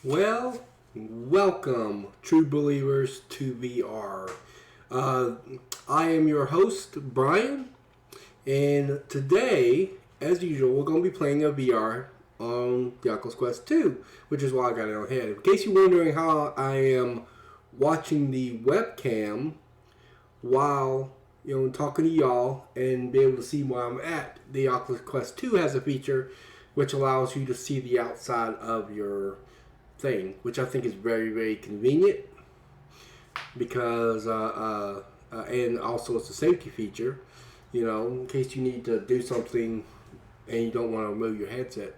Well, welcome, true believers, to VR. I am your host, Brian, and today, as usual, we're going to be playing a VR on the Oculus Quest 2, which is why I got it on head. In case you're wondering how I am watching the webcam while talking to y'all and be able to see where I'm at, the Oculus Quest 2 has a feature which allows you to see the outside of your thing, which I think is very, very convenient because, and also it's a safety feature, in case you need to do something and you don't want to remove your headset.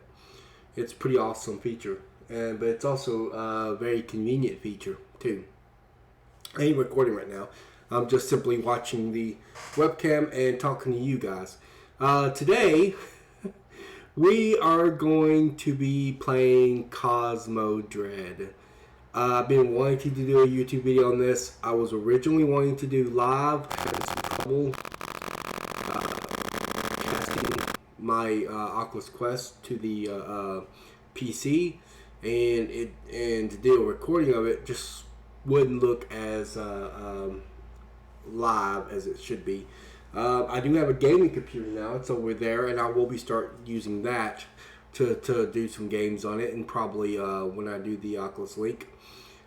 It's a pretty awesome feature, but it's also a very convenient feature too. I ain't recording right now. I'm just simply watching the webcam and talking to you guys. Today, we are going to be playing Cosmodread. I've been wanting to do a YouTube video on this. I was originally wanting to do live. I had some trouble casting my Oculus Quest to the PC, and to do a recording of it just wouldn't look as live as it should be. I do have a gaming computer now. It's over there, and I will be start using that to do some games on it, and probably when I do the Oculus Link.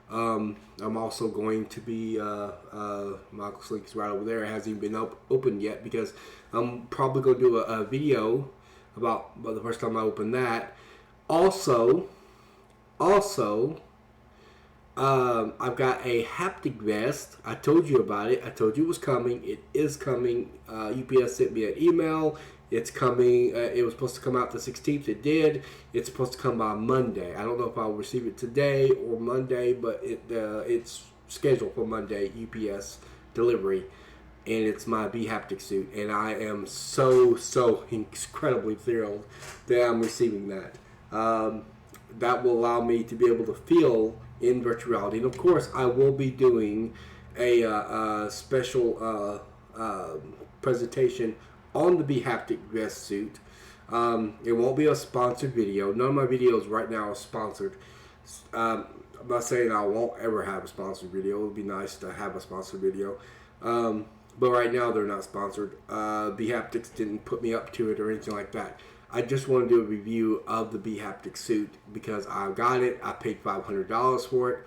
I'm also going to be my Oculus Link is right over there. It hasn't even been opened yet because I'm probably going to do a video about the first time I open that. Also, I've got a haptic vest. I told you about it. I told you it was coming. It is coming. UPS sent me an email. It's coming. It was supposed to come out the 16th. It did. It's supposed to come by Monday. I don't know if I'll receive it today or Monday, but it's scheduled for Monday, UPS delivery. And it's my B-Haptic suit. And I am so incredibly thrilled that I'm receiving that. That will allow me to be able to feel in virtual reality. And of course, I will be doing a special presentation on the B-Haptic vest suit. It won't be a sponsored video. None of my videos right now are sponsored. I'm not saying I won't ever have a sponsored video. It would be nice to have a sponsored video. But right now, they're not sponsored. B-Haptics didn't put me up to it or anything like that. I just want to do a review of the B-Haptic suit because I got it. I paid $500 for it.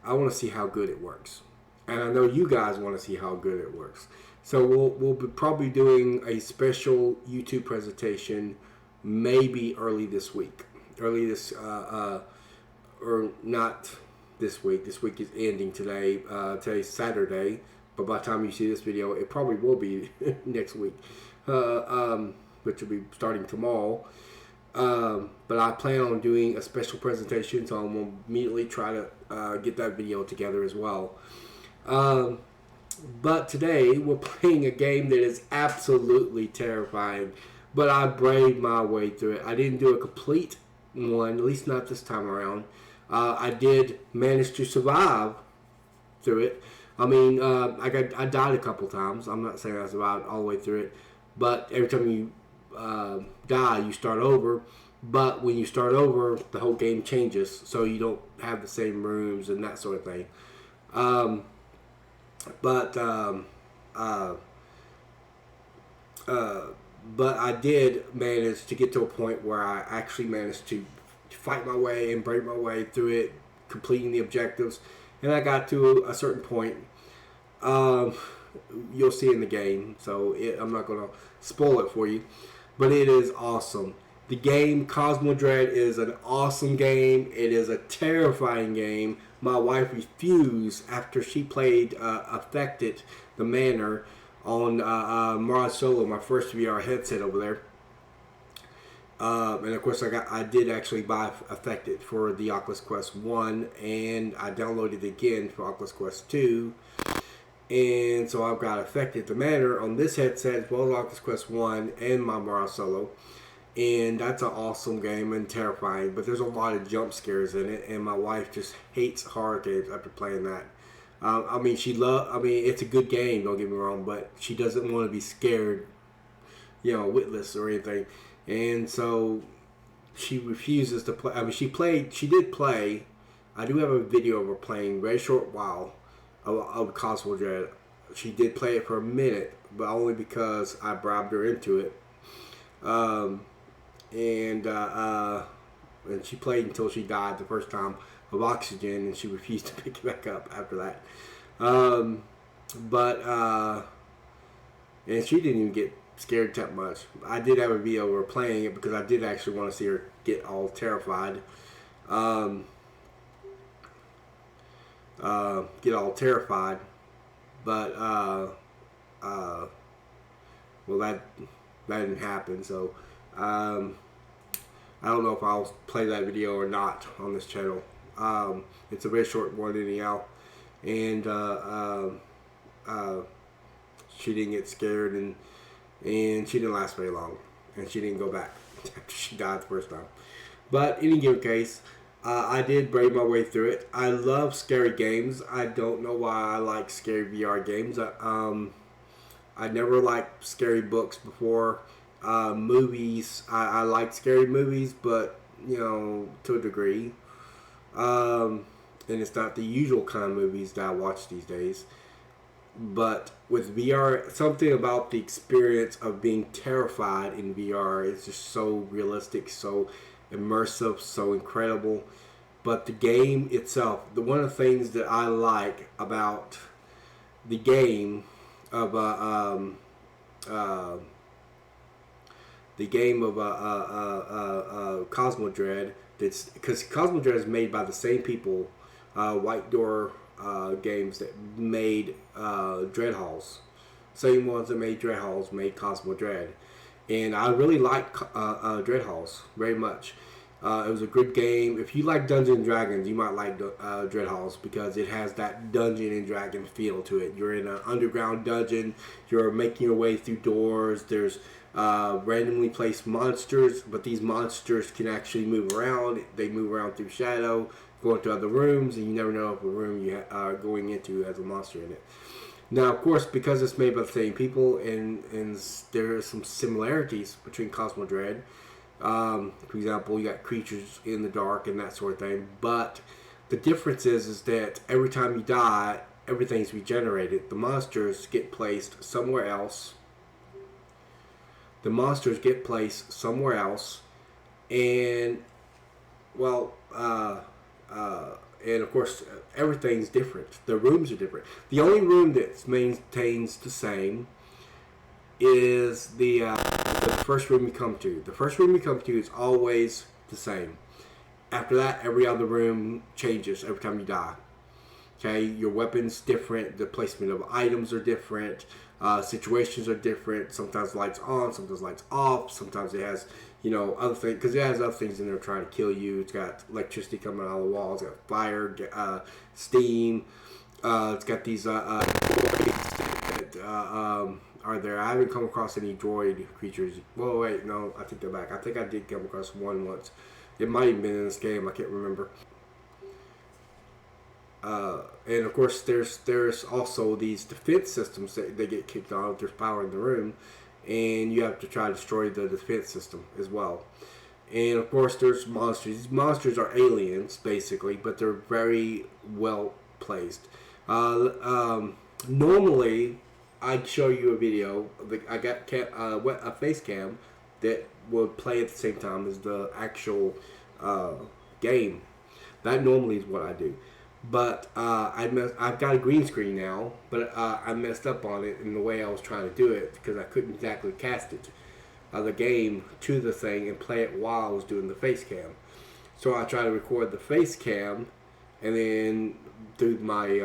I want to see how good it works. And I know you guys want to see how good it works. So we'll be probably doing a special YouTube presentation maybe early this week. Or not this week. This week is ending today. Today's Saturday. But by the time you see this video, it probably will be next week. Which will be starting tomorrow. But I plan on doing a special presentation, so I'm going to immediately try to get that video together as well. But today, we're playing a game that is absolutely terrifying, but I braved my way through it. I didn't do a complete one, at least not this time around. I did manage to survive through it. I mean, I died a couple times. I'm not saying I survived all the way through it, but every time you die, you start over. But when you start over, the whole game changes, so you don't have the same rooms and that sort of thing. But I did manage to get to a point where I actually managed to fight my way and break my way through it, completing the objectives. And I got to a certain point. You'll see in the game, so I'm not going to spoil it for you. But it is awesome. The game, Cosmodread, is an awesome game. It is a terrifying game. My wife refused after she played Infested, the Manor, on Mirage Solo, my first VR headset over there. And of course, I did actually buy Infested for the Oculus Quest 1, and I downloaded it again for Oculus Quest 2. And so I've got Infested the Manor on this headset as well as Oculus Quest 1 and my Mirage Solo. And that's an awesome game and terrifying, but there's a lot of jump scares in it, and my wife just hates horror games after playing that. I mean, it's a good game, don't get me wrong, but she doesn't want to be scared, witless or anything. And so she refuses to play. I mean, she did play I do have a video of her playing a very short while of Cosmodread. She did play it for a minute, but only because I bribed her into it. Um, and she played until she died the first time of oxygen, and she refused to pick it back up after that. Um, but and she didn't even get scared that much. I did have a video of her playing it because I did actually want to see her get all terrified. Get all terrified, but well, that didn't happen. So I don't know if I'll play that video or not on this channel. It's a very short one anyhow, and she didn't get scared, and she didn't last very long, and she didn't go back after she died the first time. But in any given case, I did brave my way through it. I love scary games. I don't know why I like scary VR games. I never liked scary books before. Movies, I like scary movies, but you know, to a degree. And it's not the usual kind of movies that I watch these days. But with VR, something about the experience of being terrified in VR is just so realistic, so immersive, so incredible. But the game itself, one of the things that I like about the game of Cosmodread, that's because Cosmodread is made by the same people, White Door Games, that made Dreadhalls. Same ones that made Dreadhalls made Cosmodread, and I really like Dreadhalls very much. It was a good game. If you like Dungeons and Dragons, you might like Dreadhalls because it has that Dungeon and Dragon feel to it. You're in an underground dungeon. You're making your way through doors. There's randomly placed monsters, but these monsters can actually move around. They move around through shadow, go into other rooms, and you never know if a room you are going into has a monster in it. Now, of course, because it's made by the same people, and there are some similarities between Cosmodread. For example, you got creatures in the dark and that sort of thing. But the difference is that every time you die, everything's regenerated. The monsters get placed somewhere else. And well, and of course, everything's different. The rooms are different. The only room that maintains the same is the first room you come to. The first room you come to is always the same. After that, every other room changes every time you die. Okay, your weapon's different. The placement of items are different. Situations are different. Sometimes lights on, sometimes lights off. Sometimes it has, other things, because it has other things in there trying to kill you. It's got electricity coming out of the walls. It's got fire, steam. It's got these are there. I haven't come across any droid creatures. Well, wait, no, I take that back. I think I did come across one once. It might have been in this game. I can't remember. And of course, there's also these defense systems that they get kicked off. There's power in the room, and you have to try to destroy the defense system as well. And of course, there's monsters. These monsters are aliens, basically, but they're very well placed. Normally, I'd show you a video. I got a face cam that would play at the same time as the actual game. That normally is what I do. But I've got a green screen now, but I messed up on it in the way I was trying to do it because I couldn't exactly cast it, the game, to the thing and play it while I was doing the face cam. So I tried to record the face cam and then do my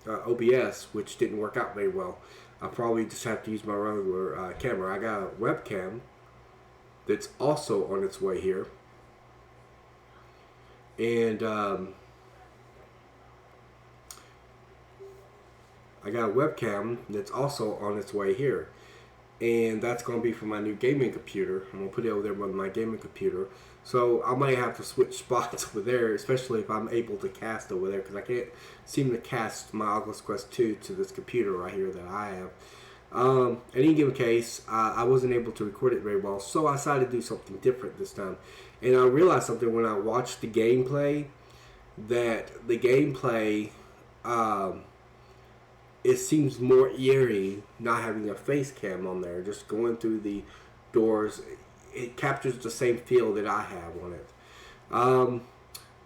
OBS, which didn't work out very well. I probably just have to use my regular camera. I got a webcam that's also on its way here, and I got a webcam that's also on its way here, and that's going to be for my new gaming computer. I'm going to put it over there with my gaming computer. So I might have to switch spots over there, especially if I'm able to cast over there, because I can't seem to cast my Oculus Quest 2 to this computer right here that I have. In any given case, I wasn't able to record it very well, so I decided to do something different this time. And I realized something when I watched the gameplay. that the gameplay, um, it seems more eerie not having a face cam on there. Just going through the doors, it captures the same feel that I have on it. Um,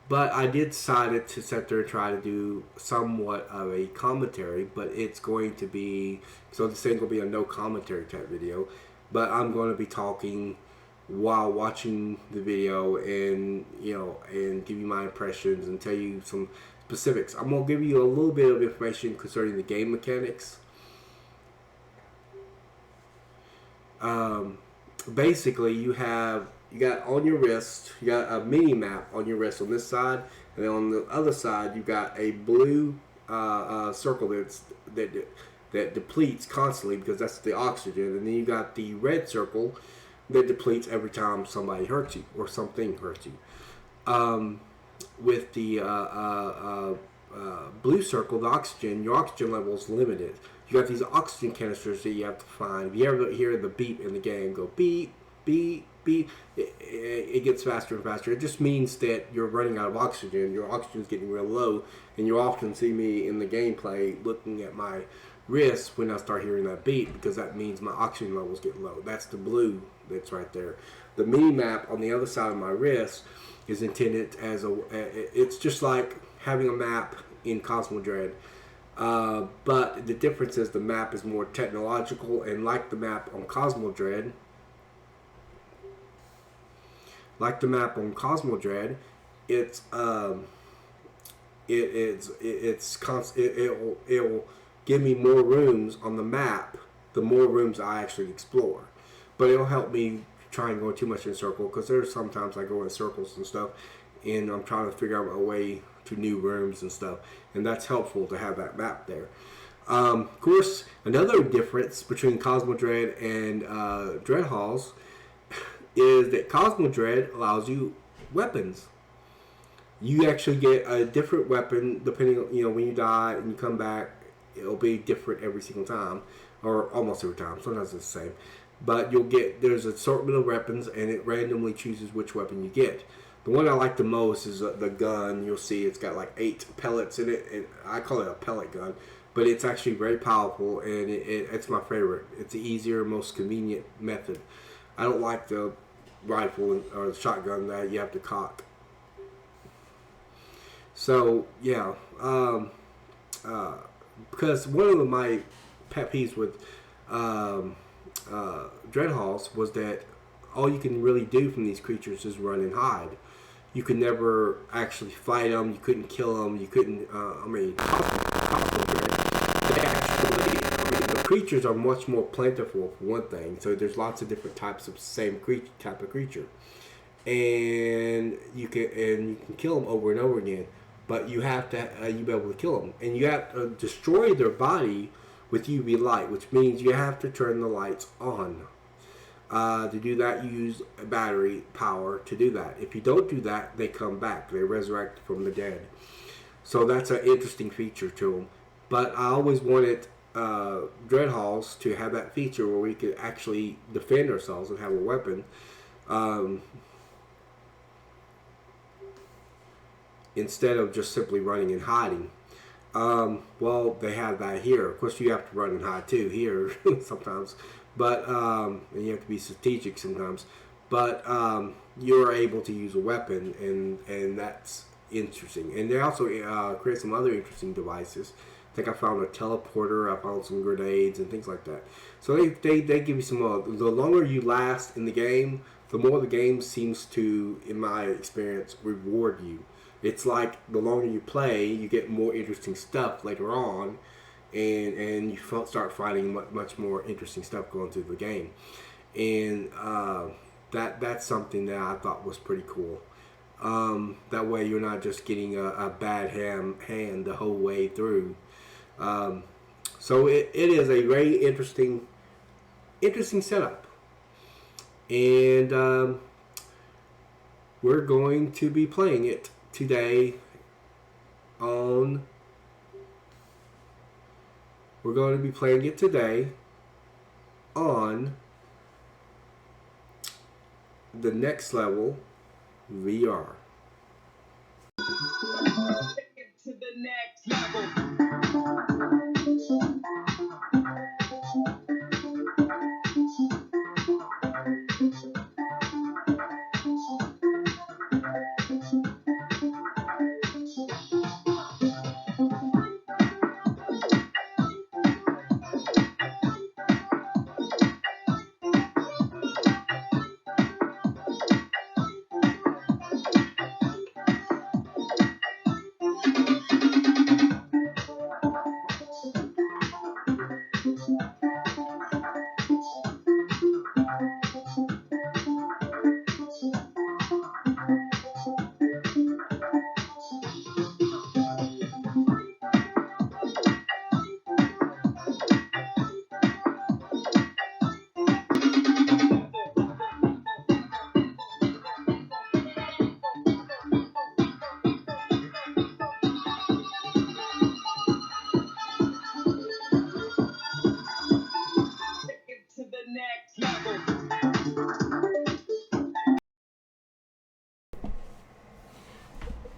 but I did decide to sit there and try to do somewhat of a commentary, but it's going to be, so this ain't going to be a no commentary type video, but I'm going to be talking while watching the video, and and give you my impressions and tell you some specifics. I'm going to give you a little bit of information concerning the game mechanics. Basically, you got on your wrist, you got a mini map on your wrist on this side, and then on the other side you got a blue circle that depletes constantly because that's the oxygen, and then you got the red circle that depletes every time somebody hurts you or something hurts you. With the blue circle, the oxygen, your oxygen level is limited. You got these oxygen canisters that you have to find. If you ever hear the beep in the game, go beep, beep, beep, it gets faster and faster. It just means that you're running out of oxygen. Your oxygen is getting real low, and you often see me in the gameplay looking at my wrist when I start hearing that beep, because that means my oxygen levels get low. That's the blue that's right there. The mini map on the other side of my wrist is intended as it's just like having a map in Cosmodread. But the difference is the map is more technological, and like the map on Cosmodread, it'll give me more rooms on the map the more rooms I actually explore. But it'll help me try and go too much in a circle, because there's sometimes I go in circles and stuff, and I'm trying to figure out my way to new rooms and stuff, and that's helpful to have that map there. Of course, another difference between Cosmodread and Dreadhalls is that Cosmodread allows you weapons. You actually get a different weapon depending on, when you die and you come back, it'll be different every single time, or almost every time. Sometimes it's the same. But there's an assortment of weapons, and it randomly chooses which weapon you get. The one I like the most is the gun. You'll see it's got like 8 pellets in it, and I call it a pellet gun, but it's actually very powerful, and it's my favorite. It's the easier, most convenient method. I don't like the rifle or the shotgun that you have to cock. So yeah, because one of my pet peeves with Dreadhalls was that all you can really do from these creatures is run and hide. You could never actually fight them. You couldn't kill them. You couldn't. The creatures are much more plentiful for one thing. So there's lots of different types of same type of creature, and you can kill them over and over again. But you have to you be able to kill them, and you have to destroy their body with UV light, which means you have to turn the lights on. To do that, you use battery power to do that. If you don't do that, they come back. They resurrect from the dead. So that's an interesting feature to them. But I always wanted Dreadhalls to have that feature where we could actually defend ourselves and have a weapon. Instead of just simply running and hiding. Well, they have that here. Of course, you have to run and hide too here sometimes. But and you have to be strategic sometimes. But you're able to use a weapon, and that's interesting. And they also create some other interesting devices. I think I found a teleporter. I found some grenades and things like that. So they give you some more. The longer you last in the game, the more the game seems to, in my experience, reward you. It's like the longer you play, you get more interesting stuff later on, and you start finding much more interesting stuff going through the game, and that's something that I thought was pretty cool. That way, you're not just getting a bad hand the whole way through. So it is a very interesting setup, and we're going to be playing it today on the next level VR. To the next level. To the next level.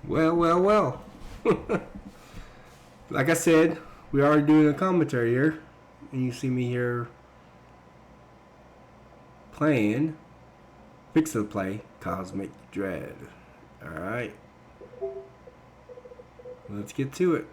Well. Like I said, we are doing a commentary here, and you see me here playing, fixing to play Cosmodread. Alright, let's get to it.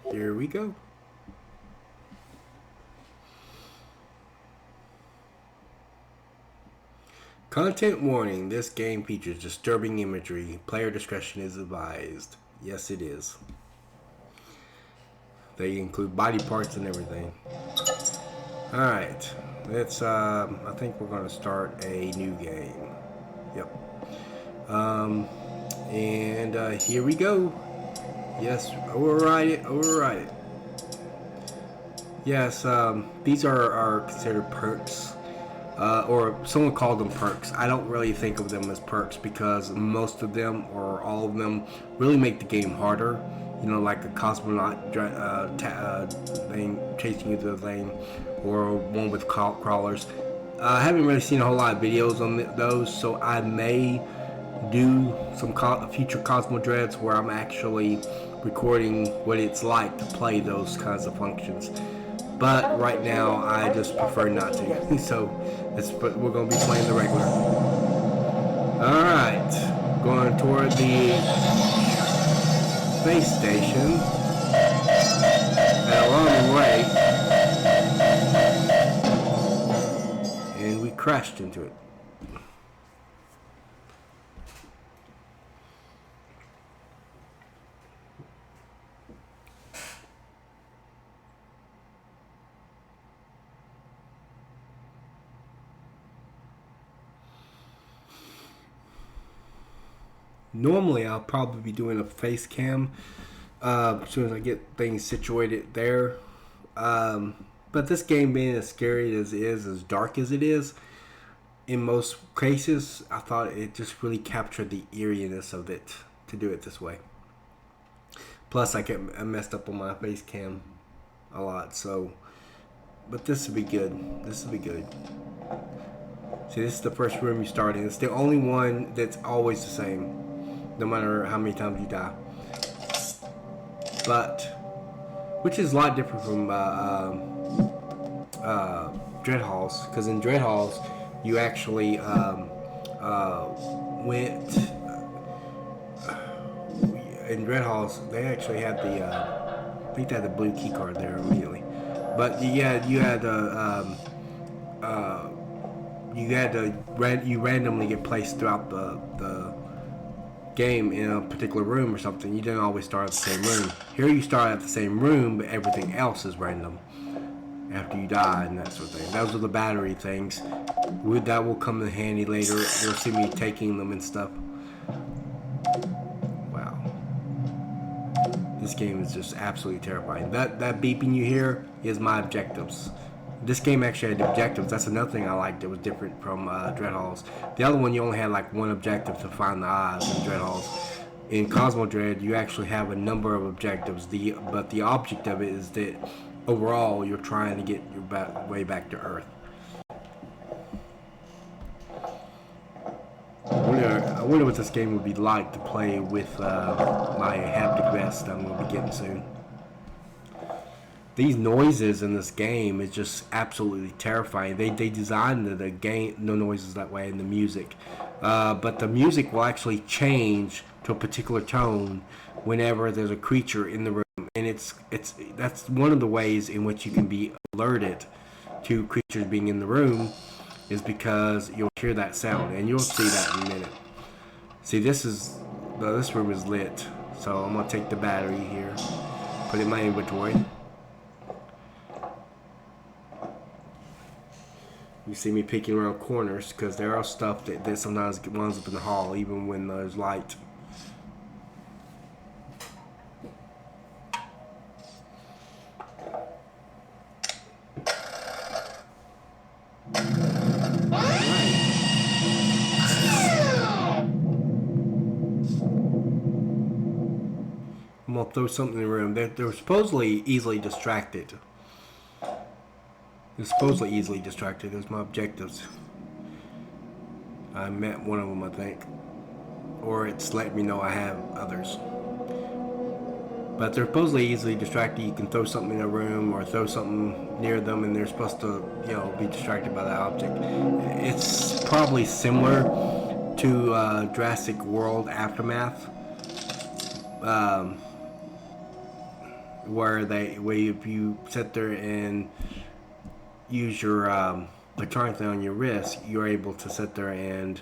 Here we go. Content warning. This game features disturbing imagery. Player discretion is advised. Yes, it is. They include body parts and everything. Alright. Let's, I think we're going to start a new game. Yep. And here we go. Yes, override it. Yes, these are considered perks. Or someone called them perks. I don't really think of them as perks because most of them or all of them really make the game harder. You know, like a cosmonaut thing chasing you to the thing, or one with crawlers. I haven't really seen a whole lot of videos on those, so I may do some future Cosmodreads where I'm actually recording what it's like to play those kinds of functions. But right now, I just prefer not to. So we're going to be playing the regular. Alright, going toward the space station at a long way, and we crashed into it. Normally, I'll probably be doing a face cam as soon as I get things situated there. But this game being as scary as it is, as dark as it is, in most cases, I thought it just really captured the eeriness of it to do it this way. Plus, I messed up on my face cam a lot, so... But this will be good. This will be good. See, this is the first room you start in. It's the only one that's always the same, no matter how many times you die. But, which is a lot different from Dreadhalls, because in Dreadhalls, you actually went... in Dreadhalls, they actually had the... I think they had the blue key card there immediately. But you randomly get placed throughout the game in a particular room or something. You didn't always start at the same room. Here you start at the same room, but everything else is random after you die and that sort of thing. Those are the battery things. That will come in handy later. You'll see me taking them and stuff. Wow. This game is just absolutely terrifying. That beeping you hear is my objectives. This game actually had objectives. That's another thing I liked that was different from Dreadhalls. The other one, you only had like one objective to find the eyes in Dreadhalls. In Cosmodread, you actually have a number of objectives. But the object of it is that overall, you're trying to get your way back to Earth. I wonder what this game would be like to play with my haptic vest I'm going to be getting soon. These noises in this game is just absolutely terrifying. They designed the game, no noises that way, in the music. But the music will actually change to a particular tone whenever there's a creature in the room. And that's one of the ways in which you can be alerted to creatures being in the room, is because you'll hear that sound, and you'll see that in a minute. See, this room is lit, so I'm gonna take the battery here, put it in my inventory. You see me peeking around corners because there are stuff that sometimes winds up in the hall, even when there's light. I'm gonna throw something in the room. They're supposedly easily distracted. They're supposedly easily distracted. There's my objectives. I met one of them, I think. Or it's letting me know I have others. But they're supposedly easily distracted. You can throw something in a room or throw something near them, and they're supposed to, be distracted by that object. It's probably similar to Jurassic World Aftermath. Where if you sit there and use your electronic thing on your wrist, you're able to sit there and.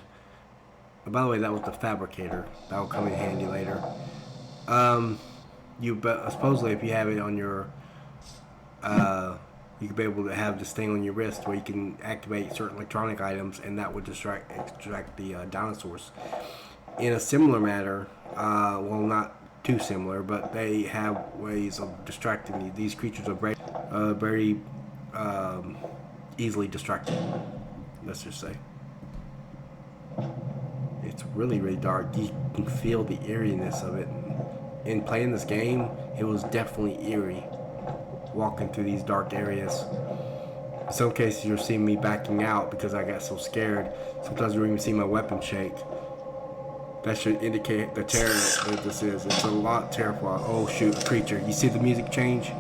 By the way, that was the fabricator. That will come in handy later. Supposedly, if you have it on your, you could be able to have this thing on your wrist where you can activate certain electronic items, and that would extract the dinosaurs. In a similar manner, well, not too similar, but they have ways of distracting these creatures are very easily distracted. Let's just say. It's really, really dark. You can feel the eeriness of it. In playing this game, it was definitely eerie. Walking through these dark areas. In some cases, you'll see me backing out because I got so scared. Sometimes you'll even see my weapon shake. That should indicate the terror that this is. It's a lot terrifying. Oh shoot, a creature. You see the music change?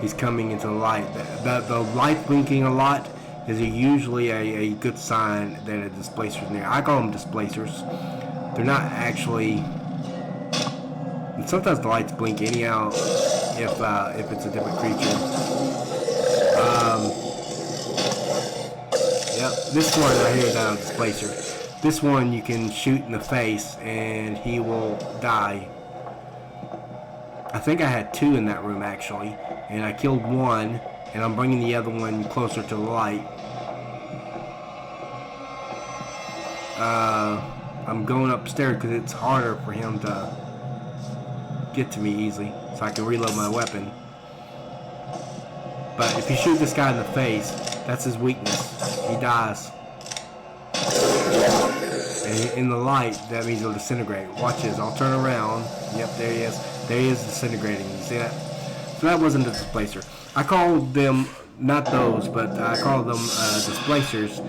He's coming into the light. The light blinking a lot is usually a good sign that a displacer is near. I call them displacers. They're not actually. And sometimes the lights blink anyhow if it's a different creature. Yep, this one right here is not a displacer. This one you can shoot in the face and he will die. I think I had two in that room actually, and I killed one, and I'm bringing the other one closer to the light. I'm going upstairs because it's harder for him to get to me easily, so I can reload my weapon. But if you shoot this guy in the face, that's his weakness. He dies. And in the light, that means he'll disintegrate. Watch this. I'll turn around. Yep, there he is. There he is disintegrating. You see that? So that wasn't a displacer. I called them, not those, but I call them displacers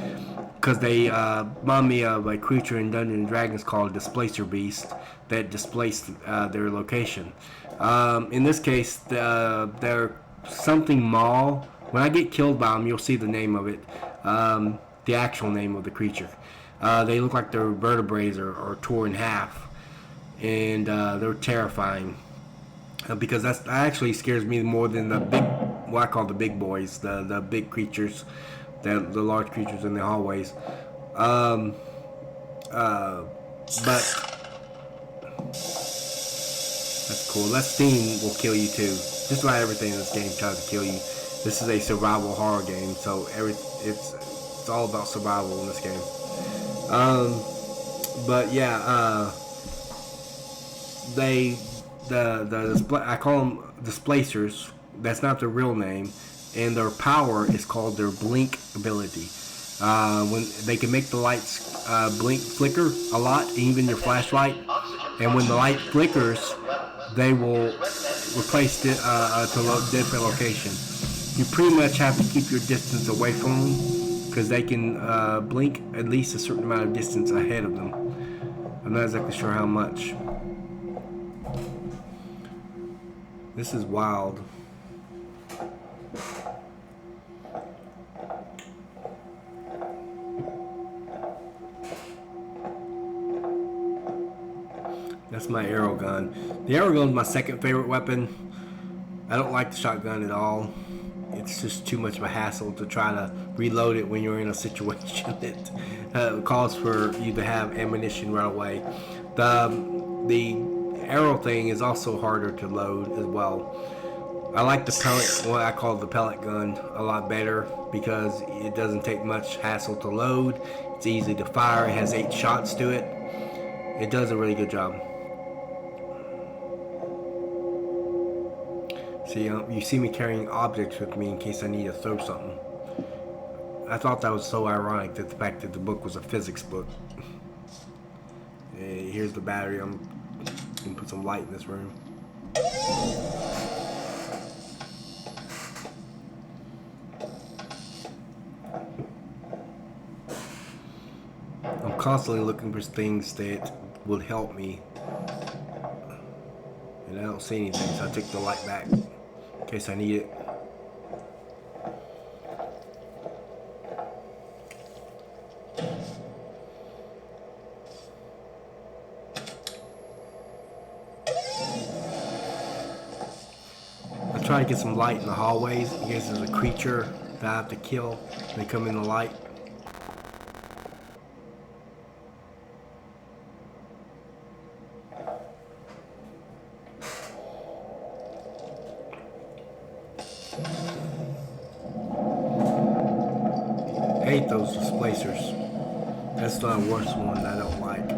because they remind me of a creature in Dungeons & Dragons called Displacer Beast that displaced their location. In this case, they're something Maul. When I get killed by them, you'll see the name of it, the actual name of the creature. They look like their vertebrae are torn in half, and they're terrifying because that actually scares me more than the big, what I call the big boys, the big creatures, the large creatures in the hallways. But that's cool. That steam will kill you too. Just about everything in this game tries to kill you. This is a survival horror game, so it's all about survival in this game. But yeah, I call them displacers. That's not their real name, and their power is called their blink ability. When they can make the lights blink, flicker a lot, even your flashlight, and when the light flickers, they will replace it to a different location. You pretty much have to keep your distance away from them because they can blink at least a certain amount of distance ahead of them. I'm not exactly sure how much. This is wild. That's my arrow gun. The arrow gun is my second favorite weapon. I don't like the shotgun at all. It's just too much of a hassle to try to reload it when you're in a situation that calls for you to have ammunition right away. The arrow thing is also harder to load as well. I like the pellet, what I call the pellet gun, a lot better because it doesn't take much hassle to load. It's easy to fire. It has 8 shots to it. It does a really good job. See, you see me carrying objects with me in case I need to throw something. I thought that was so ironic, that the fact that the book was a physics book. Here's the battery. I'm going to put some light in this room. I'm constantly looking for things that would help me. And I don't see anything, so I took the light back in case I need it. I try to get some light in the hallways in case there's a creature that I have to kill. They come in the light. I hate those displacers. That's the worst one I don't like.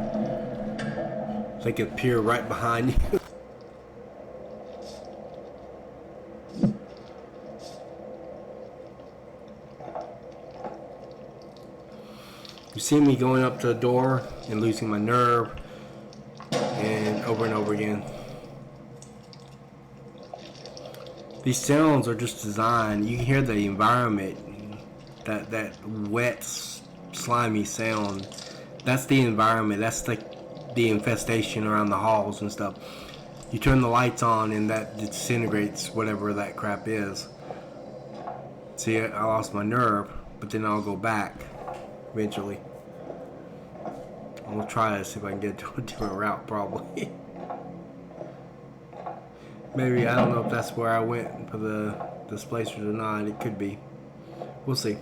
They can appear right behind you. You see me going up to the door and losing my nerve, and over again. These sounds are just designed. You can hear the environment, that wet, slimy sound. That's the environment. That's the infestation around the halls and stuff. You turn the lights on and that disintegrates whatever that crap is. See, I lost my nerve, but then I'll go back eventually. I'm gonna try to see if I can get to a different route, probably. Maybe, I don't know if that's where I went for the displacers or not. It could be. We'll see.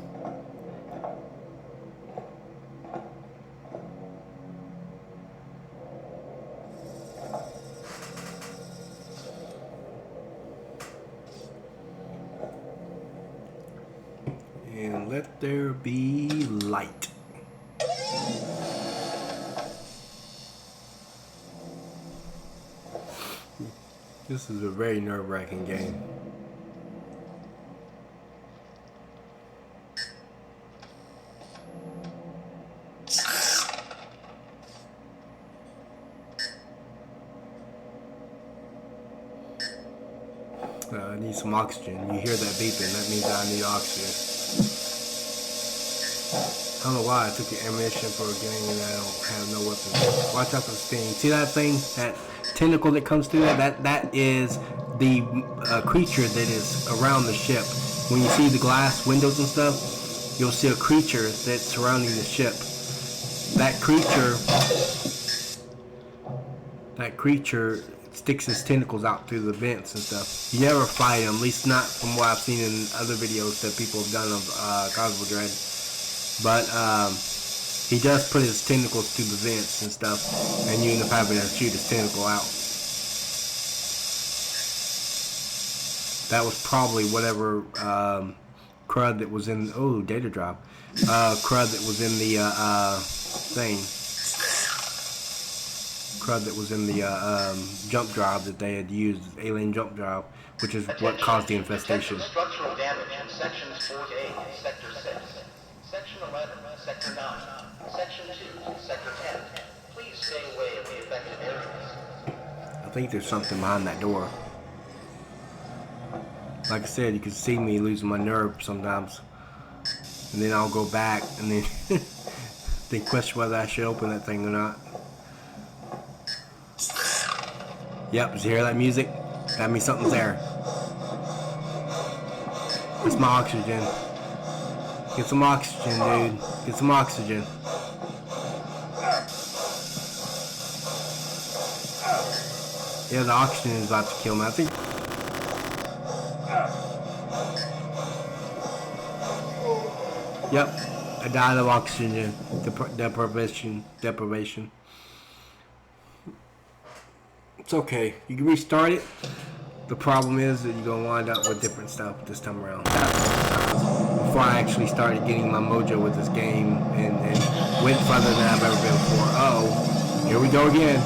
And let there be light. This is a very nerve-wracking game. I need some oxygen. You hear that beeping, that means I need oxygen. I don't know why I took the ammunition for a game and I don't have no weapons. Watch out for the sting. See that thing? That tentacle that comes through that is the creature that is around the ship. When you see the glass windows and stuff, you'll see a creature that's surrounding the ship. That creature sticks his tentacles out through the vents and stuff. You never fight him, at least not from what I've seen in other videos that people have done of Cosmodread. But he does put his tentacles through the vents and stuff, and you end up having to shoot his tentacle out. That was probably whatever crud that was in. Oh, data drop. Crud that was in the thing. Crud crud that was in the jump drive that they had used, alien jump drive, which is what caused the infestation. Structural damage in sections 4A, sector 6, section 11, sector 9, section 2, sector 10. Please stay away of the affected areas. I think there's something behind that door. Like I said, you can see me losing my nerve sometimes. And then I'll go back and then then question whether I should open that thing or not. Yep, did you hear that music? That means something's there. It's my oxygen. Get some oxygen, dude. Get some oxygen. Yeah, the oxygen is about to kill me. I think. Yep, I died of oxygen deprivation. It's okay. You can restart it. The problem is that you're gonna wind up with different stuff this time around. Before I actually started getting my mojo with this game and went further than I've ever been before. Uh-oh, here we go again.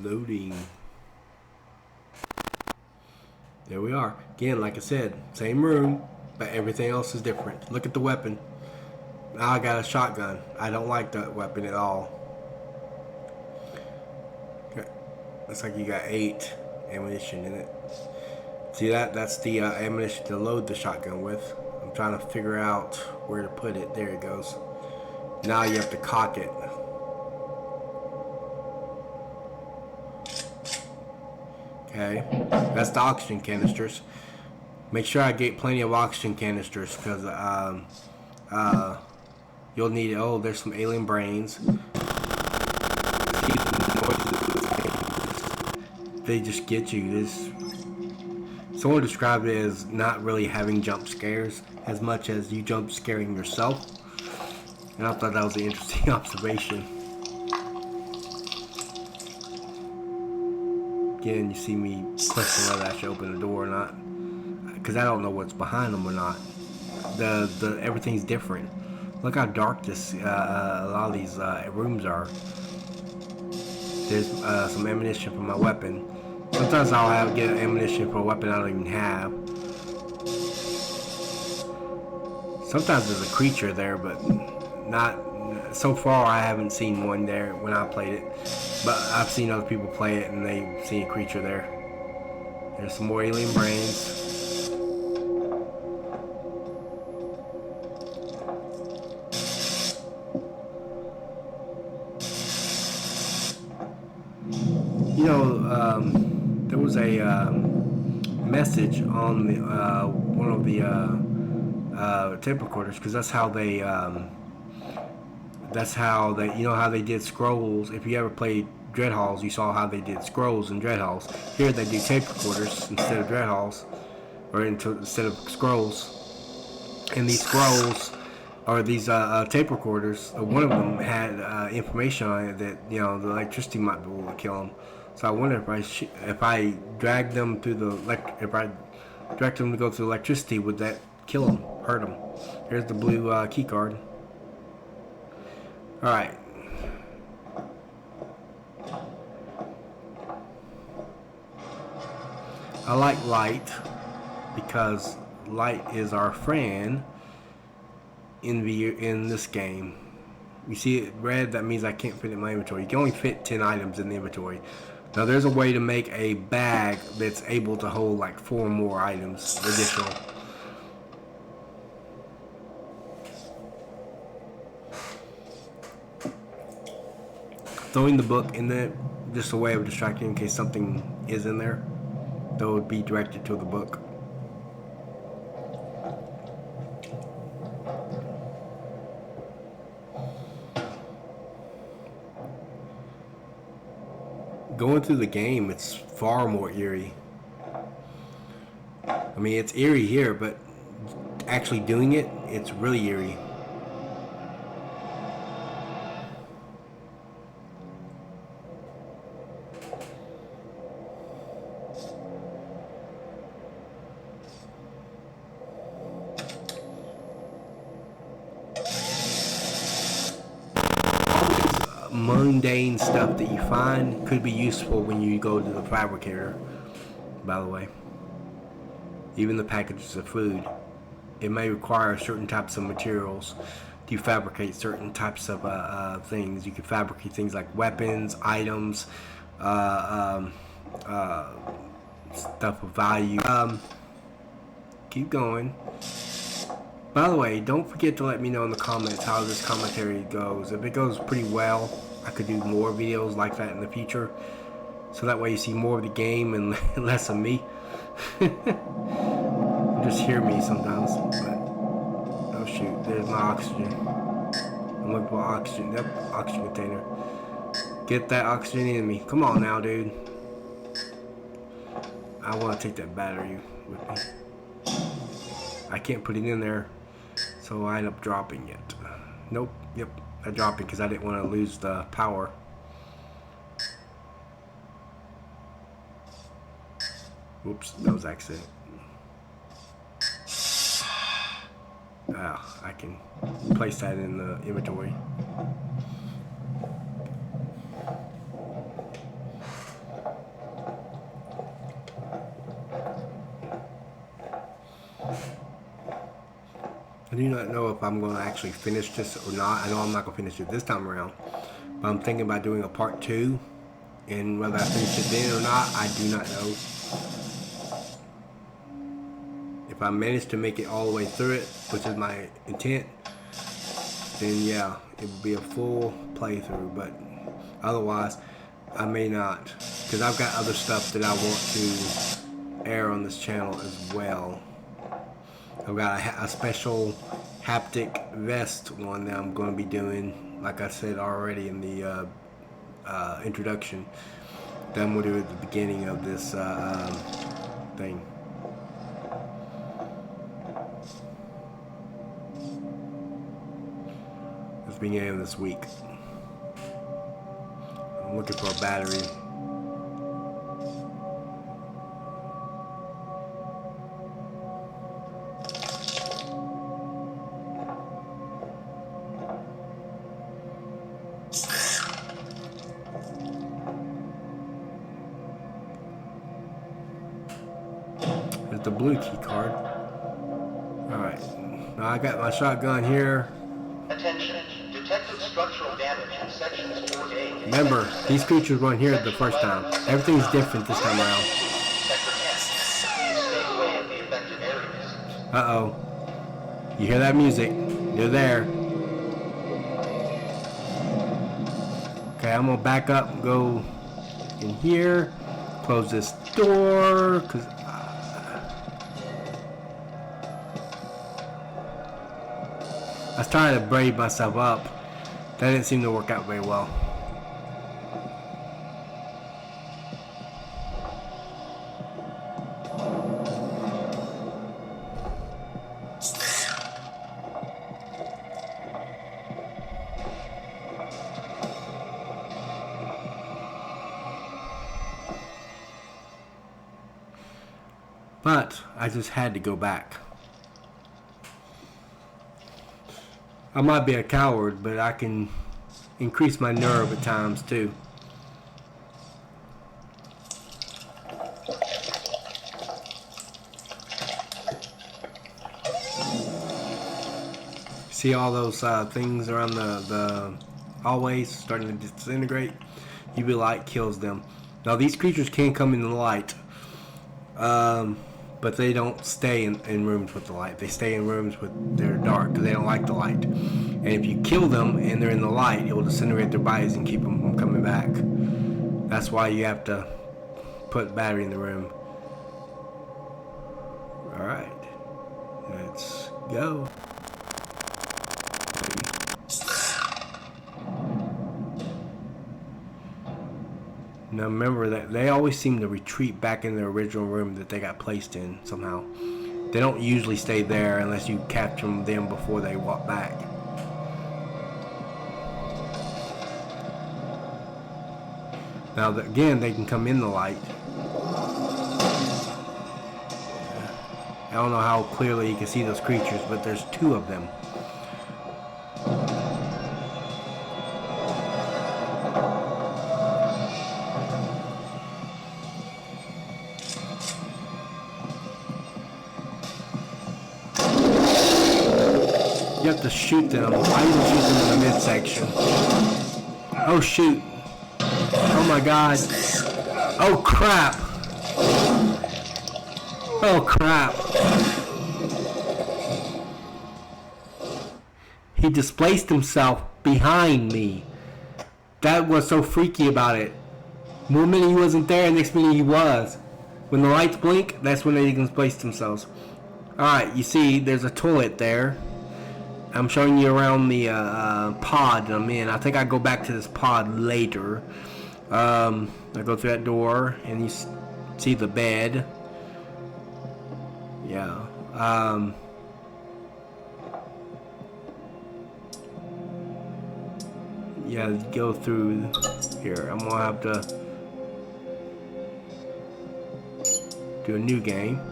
Loading. There we are. Again, like I said, same room, but everything else is different. Look at the weapon. Now I got a shotgun. I don't like that weapon at all. Okay. Looks like you got 8 ammunition in it. See that? That's the ammunition to load the shotgun with. I'm trying to figure out where to put it. There it goes. Now you have to cock it. Okay, that's the oxygen canisters. Make sure I get plenty of oxygen canisters because you'll need it. Oh, there's some alien brains. They just get you. Someone described it as not really having jump scares as much as you jump scaring yourself. And I thought that was an interesting observation. Again, you see me questioning whether I should open the door or not, because I don't know what's behind them or not. The everything's different. Look how dark this a lot of these rooms are. There's some ammunition for my weapon. Sometimes I'll get ammunition for a weapon I don't even have. Sometimes there's a creature there, but not so far. I haven't seen one there when I played it. But I've seen other people play it and they've seen a creature there. There's some more alien brains. You know, there was a message on the one of the tape recorders, because that's how they, you know how they did scrolls. If you ever played Dreadhalls, you saw how they did scrolls in Dreadhalls. Here they do tape recorders instead of Dreadhalls, or instead of scrolls. And these scrolls, or these tape recorders, one of them had information on it that, you know, the electricity might be able to kill them. So I wonder if I drag them through if I direct them to go through electricity, would that kill them, hurt them? Here's the blue key card. All right. I like light because light is our friend in this game. You see it red, that means I can't fit it in my inventory. You can only fit 10 items in the inventory. Now there's a way to make a bag that's able to hold like 4 more items additional. Throwing the book in there, just a way of distracting in case something is in there. That would be directed to the book. Going through the game, it's far more eerie. I mean, it's eerie here, but actually doing it, it's really eerie. mundane stuff that you find could be useful when you go to the fabricator, by the way. Even the packages of food. It may require certain types of materials to fabricate certain types of things. You can fabricate things like weapons, items, stuff of value. Keep going. By the way, don't forget to let me know in the comments how this commentary goes. If it goes pretty well, I could do more videos like that in the future. So that way you see more of the game and less of me. Just hear me sometimes. But, oh shoot, there's my oxygen. I'm looking for oxygen. Yep, oxygen container. Get that oxygen in me. Come on now, dude. I want to take that battery with me. I can't put it in there, so I end up dropping it. Nope, yep, I dropped it because I didn't want to lose the power. Oops, that was accident. I can place that in the inventory. I do not know if I'm going to actually finish this or not. I know I'm not going to finish it this time around, but I'm thinking about doing a part 2, and whether I finish it then or not, I do not know. If I manage to make it all the way through it, which is my intent, then yeah, it will be a full playthrough, but otherwise, I may not, because I've got other stuff that I want to air on this channel as well. I've got a special haptic vest one that I'm going to be doing, like I said already in the introduction, that I'm going to do at the beginning of this thing. It's beginning of this week. I'm looking for a battery. There's the blue key card. Alright. Now I got my shotgun here. Attention. Detected structural damage in sections 4A. Remember, these creatures weren't here the first time. Everything's different this time around. Sector 10. Please stay away of the affected areas. Uh-oh. You hear that music? They're there. Okay, I'm gonna back up and go in here. Close this door, because I was trying to braid myself up. That didn't seem to work out very well. But I just had to go back. I might be a coward, but I can increase my nerve at times too. See all those things around the hallways starting to disintegrate? UV light kills them. Now these creatures can come in the light, but they don't stay in rooms with the light. They stay in rooms with they're dark because they don't like the light. And if you kill them and they're in the light, it will disintegrate their bodies and keep them from coming back. That's why you have to put battery in the room. Alright, let's go. Now remember that they always seem to retreat back in their original room that they got placed in somehow. They don't usually stay there unless you capture them before they walk back. Now again, they can come in the light. I don't know how clearly you can see those creatures, but there's 2 of them. You have to shoot them. I usually shoot them in the midsection. Oh shoot. Oh my god. Oh crap. Oh crap. He displaced himself behind me. That was so freaky about it. One minute he wasn't there, next minute he was. When the lights blink, that's when they displaced themselves. Alright, you see there's a toilet there. I'm showing you around the pod that I'm in. I think I go back to this pod later. I go through that door and you see the bed. Yeah. Yeah, go through here. I'm gonna have to do a new game.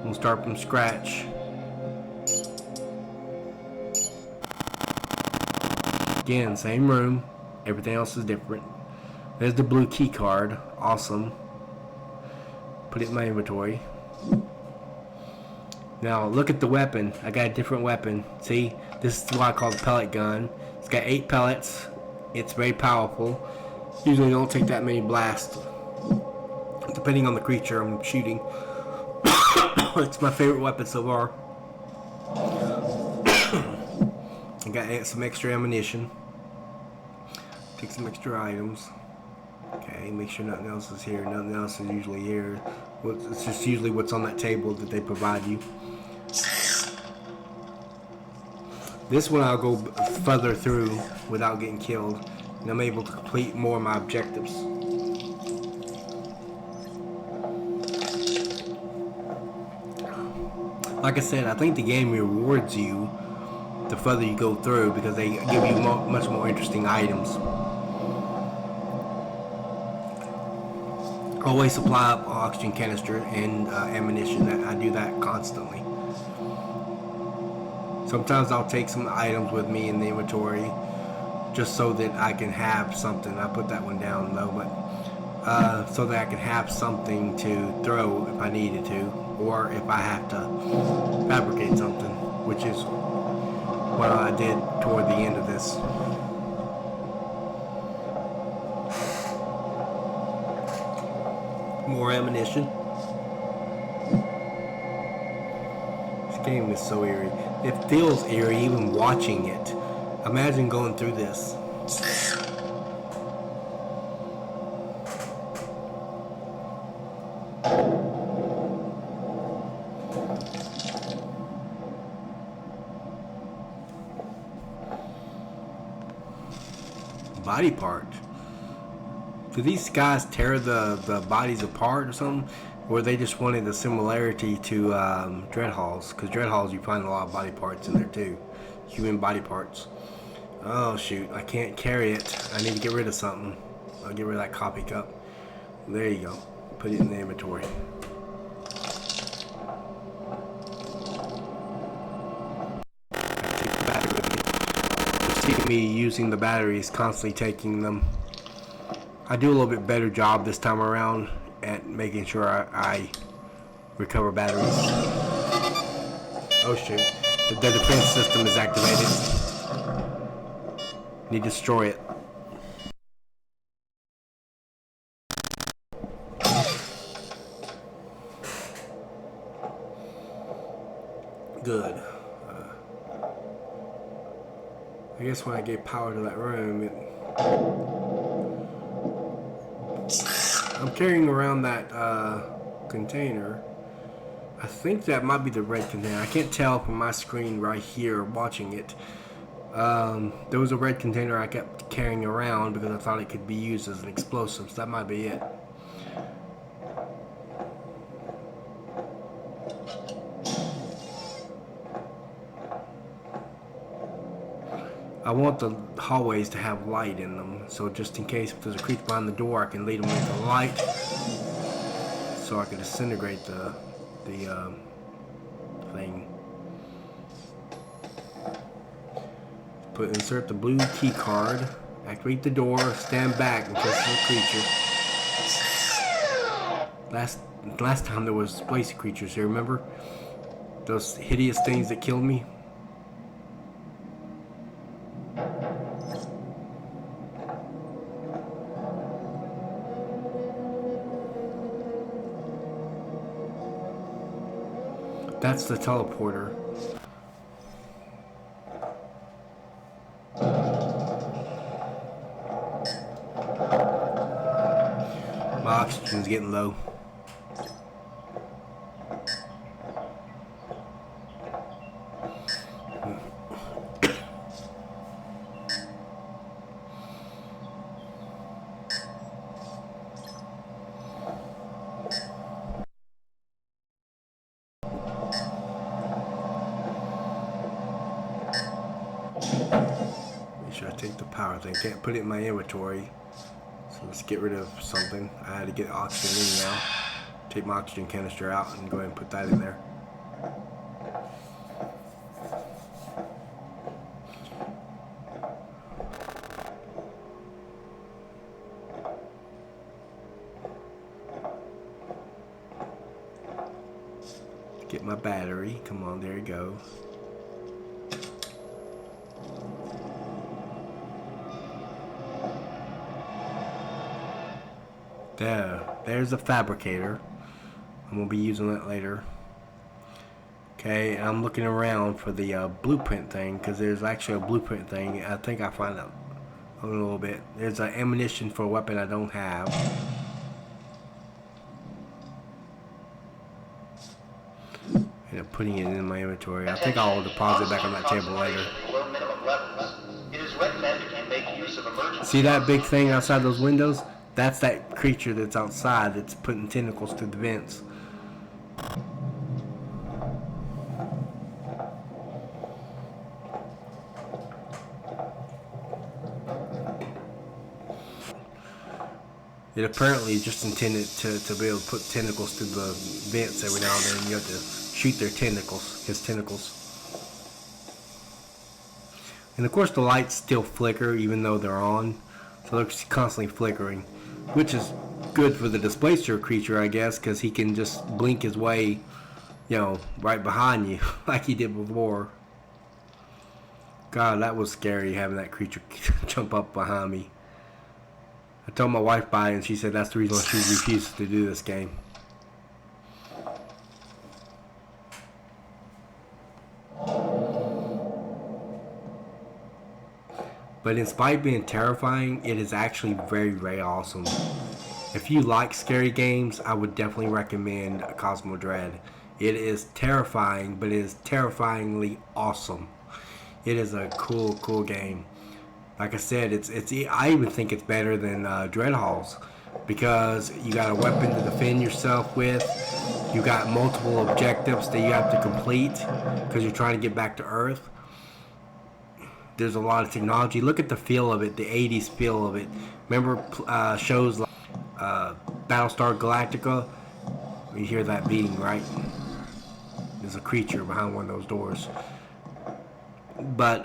We'll start from scratch. Again, same room. Everything else is different. There's the blue key card. Awesome. Put it in my inventory. Now look at the weapon. I got a different weapon. See? This is what I call the pellet gun. It's got 8 pellets. It's very powerful. Usually don't take that many blasts. Depending on the creature I'm shooting. It's my favorite weapon so far. I got some extra ammunition. Take some extra items. Okay, make sure nothing else is here. Nothing else is usually here. It's just usually what's on that table that they provide you. This one I'll go further through without getting killed, and I'm able to complete more of my objectives. Like I said, I think the game rewards you the further you go through because they give you much more interesting items. Always supply up oxygen canister and ammunition. I do that constantly. Sometimes I'll take some items with me in the inventory just so that I can have something. I put that one down though, but so that I can have something to throw if I needed to, or if I have to fabricate something, which is what I did toward the end of this. More ammunition. This game is so eerie. It feels eerie even watching it. Imagine going through this. Body part. Do these guys tear the bodies apart or something? Or they just wanted the similarity to Dreadhalls? Because Dreadhalls, you find a lot of body parts in there too. Human body parts. Oh shoot, I can't carry it. I need to get rid of something. I'll get rid of that coffee cup. There you go. Put it in the inventory. Me using the batteries, constantly taking them. I do a little bit better job this time around at making sure I recover batteries. Oh shoot, the defense system is activated. Need to destroy it. Good. I guess when I gave power to that room, I'm carrying around that container. I think that might be the red container. I can't tell from my screen right here watching it. There was a red container I kept carrying around because I thought it could be used as an explosive, so that might be it. I want the hallways to have light in them, so just in case if there's a creature behind the door, I can lead them with the light, so I can disintegrate the thing. Insert the blue key card, activate the door, stand back in case of a creature. Last time there was place creatures here, remember? Those hideous things that killed me. That's the teleporter. My oxygen's getting low. Make sure I take the power thing. Can't put it in my inventory. So let's get rid of something. I had to get oxygen in now. Take my oxygen canister out and go ahead and put that in there. Get my battery. Come on, there you go. There's a fabricator. I'm gonna be using that later. Okay, I'm looking around for the blueprint thing because there's actually a blueprint thing. I think I find out a little bit. There's an ammunition for a weapon I don't have. And I'm putting it in my inventory. I think I'll deposit it back on that table later. See that big thing outside those windows? That's that creature that's outside that's putting tentacles through the vents. It apparently is just intended to be able to put tentacles through the vents every now and then. You have to shoot their tentacles, his tentacles. And of course the lights still flicker even though they're on. So they're constantly flickering. Which is good for the displacer creature, I guess, because he can just blink his way, you know, right behind you, like he did before. God, that was scary, having that creature jump up behind me. I told my wife about it, and she said that's the reason why she refuses to do this game. But in spite of being terrifying, it is actually very, very awesome. If you like scary games, I would definitely recommend Cosmodread. It is terrifying, but it is terrifyingly awesome. It is a cool game. Like I said, I even think it's better than Dreadhalls because you got a weapon to defend yourself with. You got multiple objectives that you have to complete because you're trying to get back to Earth. There's a lot of technology. Look at the feel of it, the 80s feel of it. Remember shows like Battlestar Galactica? You hear that beating, right? There's a creature behind one of those doors. But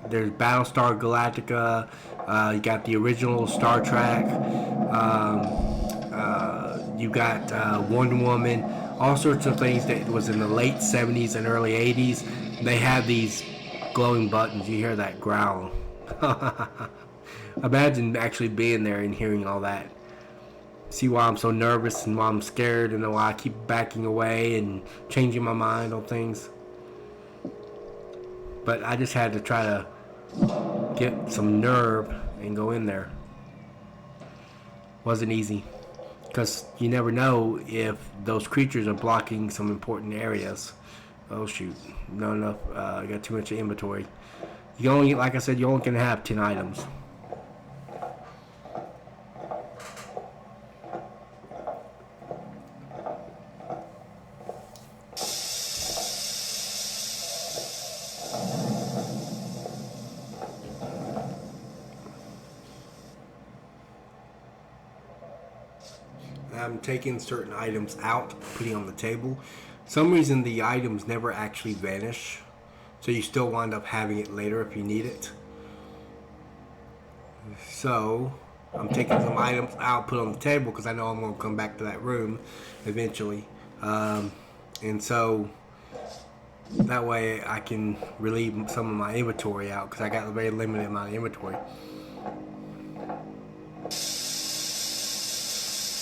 there's Battlestar Galactica. You got the original Star Trek. You got Wonder Woman. All sorts of things that was in the late 70s and early 80s. They had these glowing buttons. You hear that growl. Imagine actually being there and hearing all that. See why I'm so nervous and why I'm scared and why I keep backing away and changing my mind on things. But I just had to try to get some nerve and go in there. Wasn't easy. Because you never know if those creatures are blocking some important areas. Oh shoot, not enough, I got too much inventory. You only, like I said, you only can have 10 items. I'm taking certain items out, putting on the table. Some reason the items never actually vanish, so you still wind up having it later if you need it. So I'm taking some items out, put on the table because I know I'm going to come back to that room eventually. And so That way I can relieve some of my inventory out, because I got a very limited amount of inventory.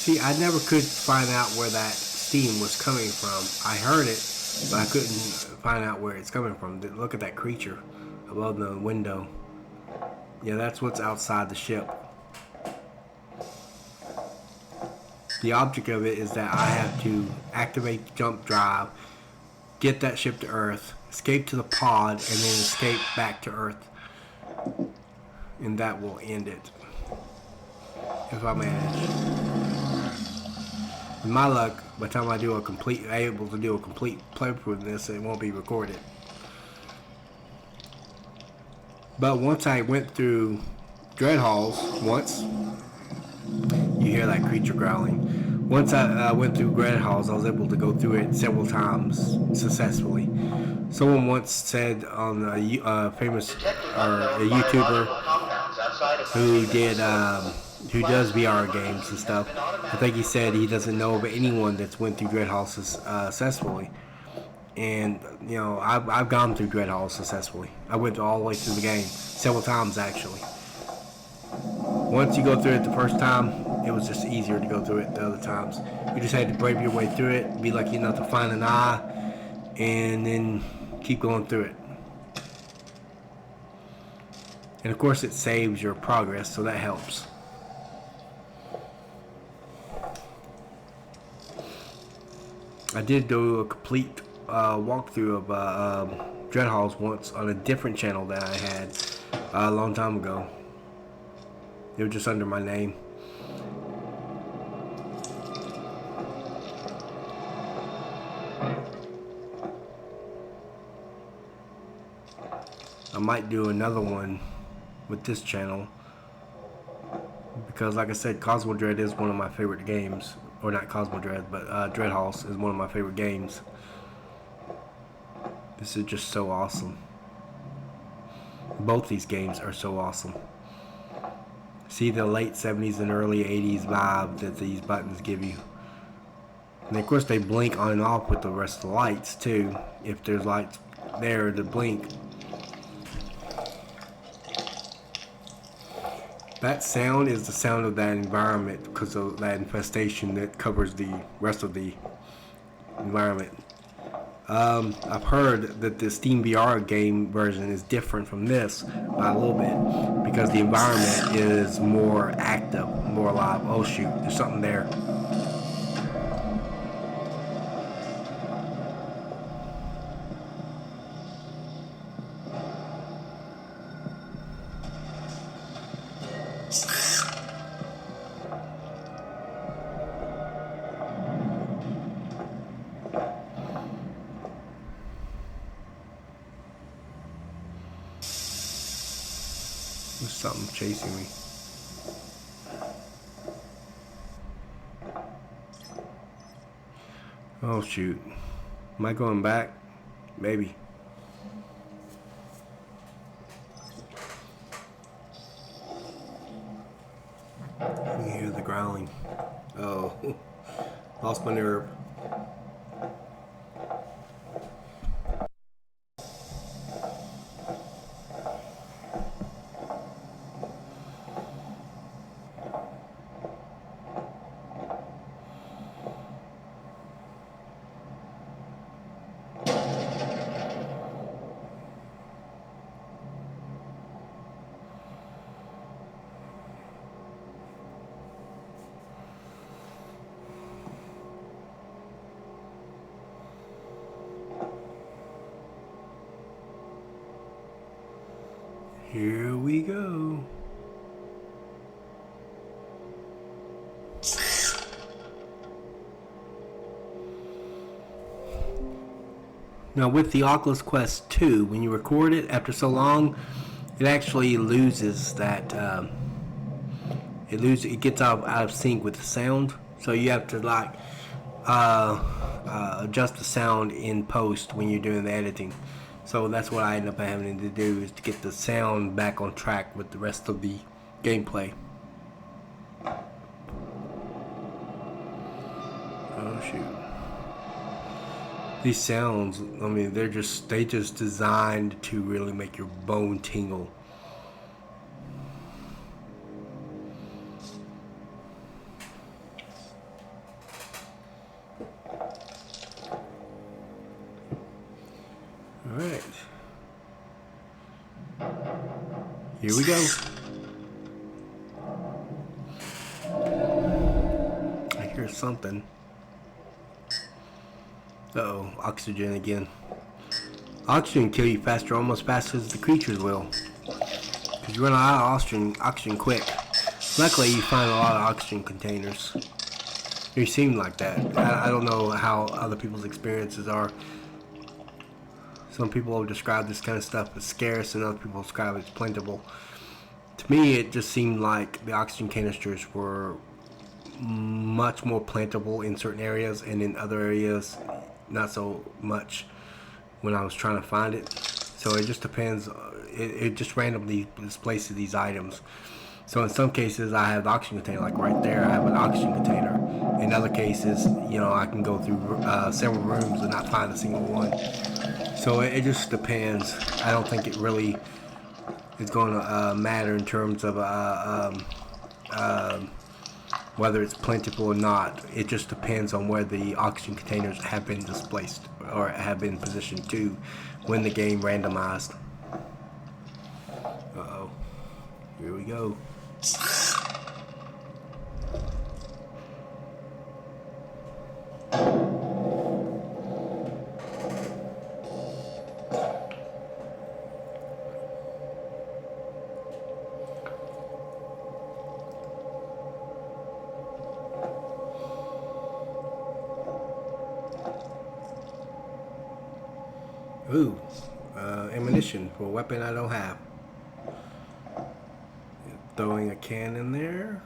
See, I never could find out where that steam was coming from. I heard it, but I couldn't find out where it's coming from. Look at that creature above the window. Yeah, that's what's outside the ship. The object of it is that I have to activate jump drive, get that ship to Earth, escape to the pod, and then escape back to Earth. And that will end it. If I manage. With my luck, by the time I'm able to do a complete playthrough of this, it won't be recorded. But once I went through Dreadhalls, you hear that creature growling. Once I went through Dreadhalls, I was able to go through it several times successfully. Someone once said on a famous a YouTuber who does VR games and stuff, I think he said he doesn't know of anyone that's went through Dreadhalls successfully. And you know, I've gone through Dreadhalls successfully. I went all the way through the game several times actually. Once you go through it the first time, it was just easier to go through it the other times. You just had to brave your way through it, be lucky enough to find an eye, and then keep going through it. And of course it saves your progress, so that helps. I did do a complete walkthrough of Dreadhalls once on a different channel that I had a long time ago. It was just under my name. I might do another one with this channel, because like I said, Cosmodread is one of my favorite games. Or not Cosmodread, but Dreadhalls is one of my favorite games. This is just so awesome. Both these games are so awesome. See the late 70s and early 80s vibe that these buttons give you. And of course they blink on and off with the rest of the lights too. If there's lights there to blink. That sound is the sound of that environment, because of that infestation that covers the rest of the environment. I've heard that the Steam VR game version is different from this by a little bit, because the environment is more active, more alive. Oh shoot, there's something there. There's something chasing me. Oh shoot. Am I going back? Maybe. You hear the growling. Oh. Lost my nerve. Here we go. Now with the Oculus Quest 2, when you record it after so long, it actually loses that, it gets out of sync with the sound. So you have to like adjust the sound in post when you're doing the editing. So that's what I end up having to do, is to get the sound back on track with the rest of the gameplay. Oh shoot. These sounds, I mean, they just designed to really make your bone tingle. All right. Here we go. I hear something. Uh-oh, oxygen again. Oxygen kill you faster, almost faster as the creatures will. Because you run out of oxygen quick. Luckily, you find a lot of oxygen containers. They seem like that. I don't know how other people's experiences are. Some people will describe this kind of stuff as scarce, and other people describe it as plentiful. To me, it just seemed like the oxygen canisters were much more plentiful in certain areas, and in other areas, not so much when I was trying to find it. So it just depends. It just randomly displaces these items. So in some cases, I have the oxygen container, like right there, I have an oxygen container. In other cases, you know, I can go through several rooms and not find a single one. So it just depends. I don't think it really is going to matter in terms of whether it's plentiful or not. It just depends on where the oxygen containers have been displaced or have been positioned to when the game randomized. Uh-oh. Here we go. Ooh, ammunition for a weapon I don't have. Throwing a can in there.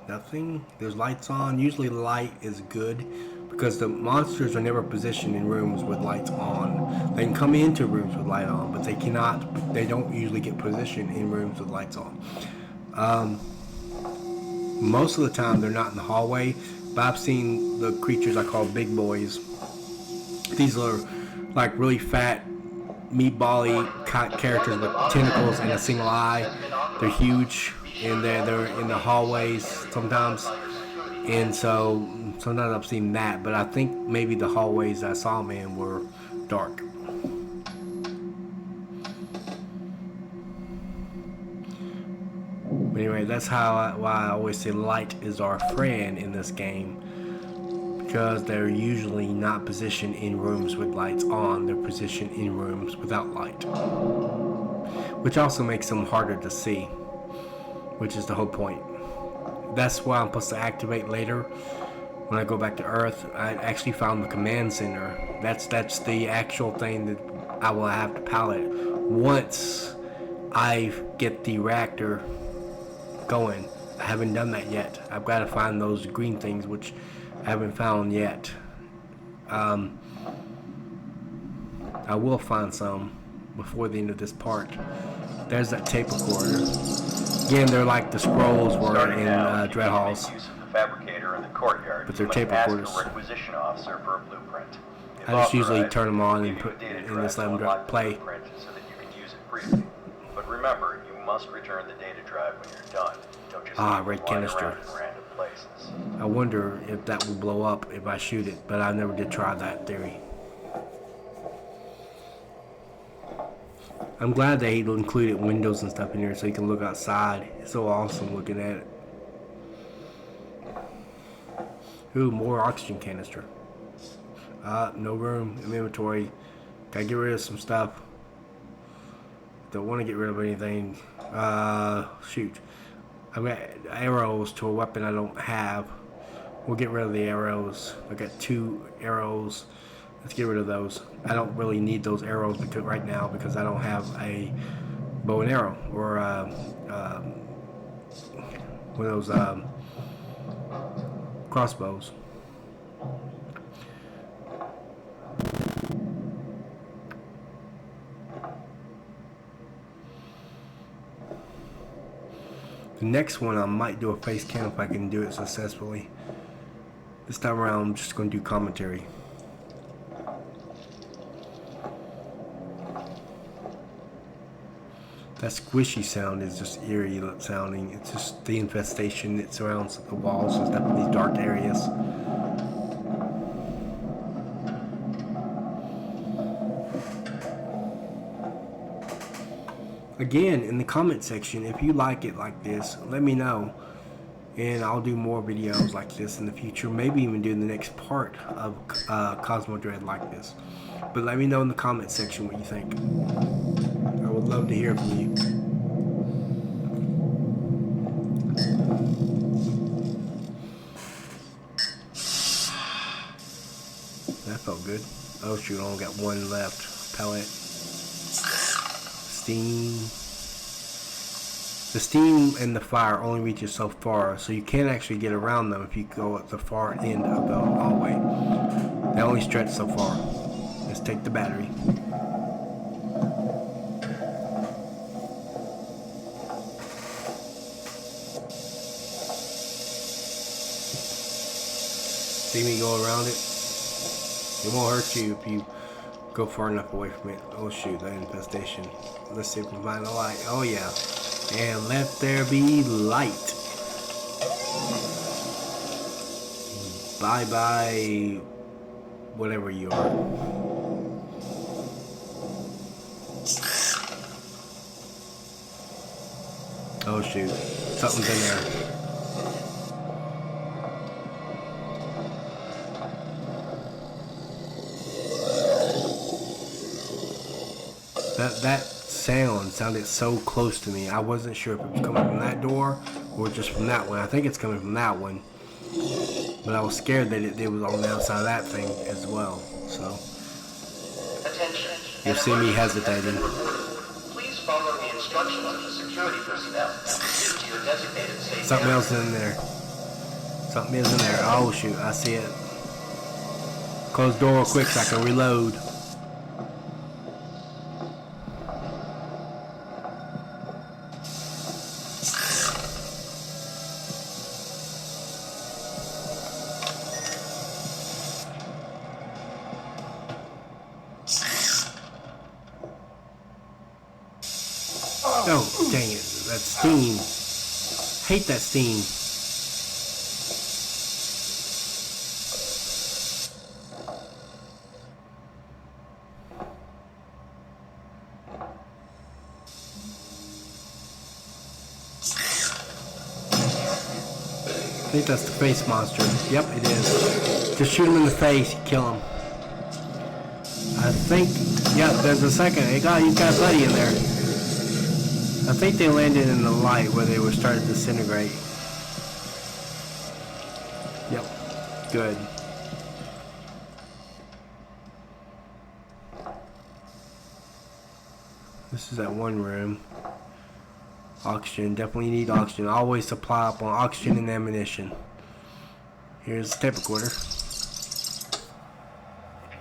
Nothing. There's lights on. Usually light is good because the monsters are never positioned in rooms with lights on. They can come into rooms with light on, but they don't usually get positioned in rooms with lights on. Most of the time they're not in the hallway, but I've seen the creatures I call big boys. These are like really fat, meatball-y characters with tentacles and a single eye. They're huge, and they're in the hallways sometimes. And so sometimes I've seen that, but I think maybe the hallways I saw them in were dark. But anyway, that's why I always say light is our friend in this game. Because they're usually not positioned in rooms with lights on, they're positioned in rooms without light. Which also makes them harder to see, which is the whole point. That's why I'm supposed to activate later when I go back to Earth. I actually found the command center. That's the actual thing that I will have to pilot once I get the reactor going. I haven't done that yet. I've got to find those green things, which I haven't found yet. I will find some before the end of this part. There's that tape recorder. Again, they're like the scrolls were in Dreadhalls, but they're tape recorders. I just usually turn them on and put in this let them play. But remember, you must return the data drive when you're done. Don't just red canister. I wonder if that will blow up if I shoot it, but I never did try that theory. I'm glad they included windows and stuff in here so you can look outside. It's so awesome looking at it. Ooh, more oxygen canister. No room in inventory. Gotta get rid of some stuff. Don't want to get rid of anything. Shoot. I've got arrows to a weapon I don't have. We'll get rid of the arrows. I got 2 arrows. Let's get rid of those. I don't really need those arrows right now because I don't have a bow and arrow or one of those crossbows. The next one I might do a face cam if I can do it successfully. This time around I'm just going to do commentary. That squishy sound is just eerie sounding. It's just the infestation that surrounds the walls and stuff in these dark areas. Again, in the comment section, if you like it like this, let me know. And I'll do more videos like this in the future. Maybe even do the next part of Cosmodread like this. But let me know in the comment section what you think. I would love to hear from you. That felt good. Oh shoot, I only got one left. Pellet. Steam. The steam and the fire only reaches so far, so you can't actually get around them if you go at the far end of the hallway. They only stretch so far. Let's take the battery. See me go around it? It won't hurt you if you go far enough away from it. Oh shoot, that infestation. Let's see if we can find a light. Oh yeah. And let there be light. Bye bye, whatever you are. Oh shoot, something's in there. That sound sounded so close to me. I wasn't sure if it was coming from that door or just from that one. I think it's coming from that one. But I was scared that it was on the outside of that thing as well. So you see me hesitating. Please follow the instructions of the security personnel and proceed to your designated safe Something area. else in there. Something is in there. Oh shoot, I see it. Close the door real quick so I can reload. Oh, dang it. That steam. Hate that steam. I think that's the face monster. Yep, it is. Just shoot him in the face, kill him. I think, yeah, there's a second. He's got a buddy in there. I think they landed in the light where they were starting to disintegrate. Yep, good. This is that one room. Oxygen, definitely need oxygen. Always supply up on oxygen and ammunition. Here's the tape recorder. If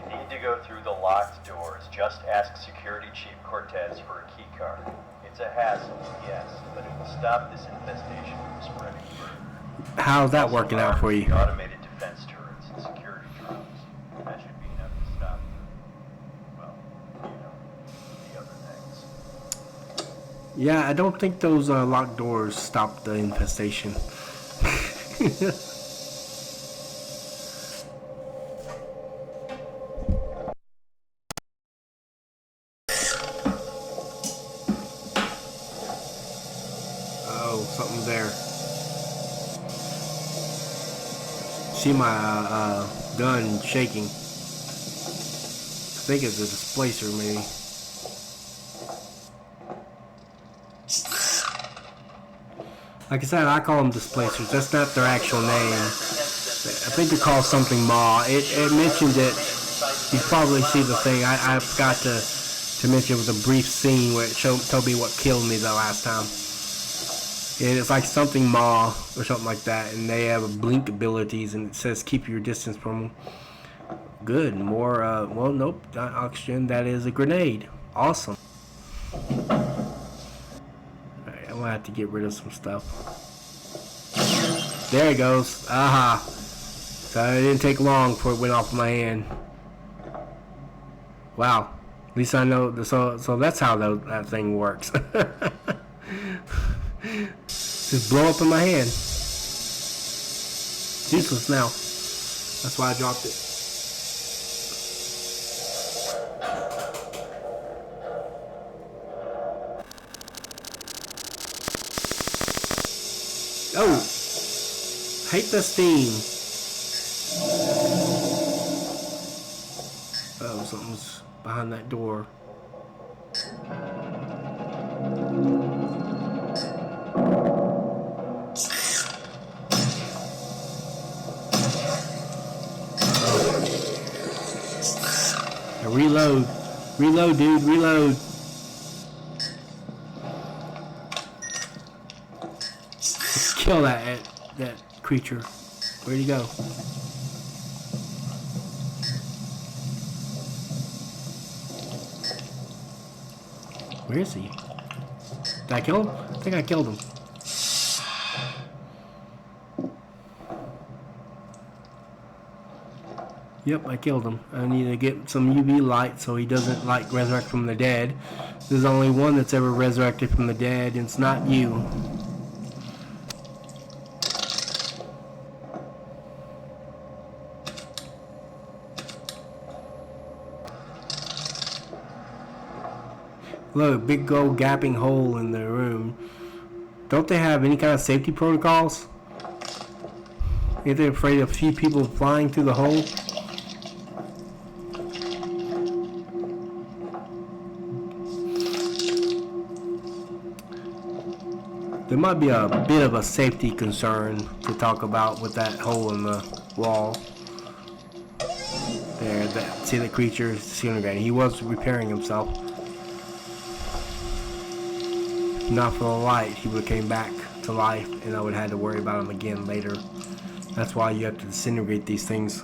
you need to go through the locked doors, just ask Security Chief Cortez for a key card. It's a hassle, yes, but it will stop this infestation from spreading further. How's that working out for you? Automated defense turrets and security drones. That should be enough to stop the, well, the other things. Yeah, I don't think those locked doors stop the infestation. Something's there. See my gun shaking. I think it's a displacer, maybe. Like I said, I call them displacers. That's not their actual name. I think they're called something Ma. It mentioned it. You probably see the thing. I forgot to mention it was a brief scene where it told me what killed me the last time. And it's like something Ma or something like that, and they have blink abilities, and it says keep your distance from them. Good. More, well, nope, not oxygen. That is a grenade. Awesome. Alright, I'm gonna have to get rid of some stuff. There it goes. Aha. So it didn't take long before it went off my hand. Wow. At least I know. So that's how that thing works. Just blow up in my hand. It's useless now. That's why I dropped it. Oh! Hate the steam. Oh, something's behind that door. Reload. Reload, dude. Reload. Let's kill that creature. Where'd he go? Where is he? Did I kill him? I think I killed him. Yep, I killed him. I need to get some UV light so he doesn't like resurrect from the dead. There's only one that's ever resurrected from the dead, and it's not you. Look, big gold gapping hole in the room. Don't they have any kind of safety protocols? Ain't they afraid of a few people flying through the hole? There might be a bit of a safety concern to talk about with that hole in the wall. There, see the creature disintegrating. He was repairing himself. Not for the light, he would have came back to life, and I would have had to worry about him again later. That's why you have to disintegrate these things.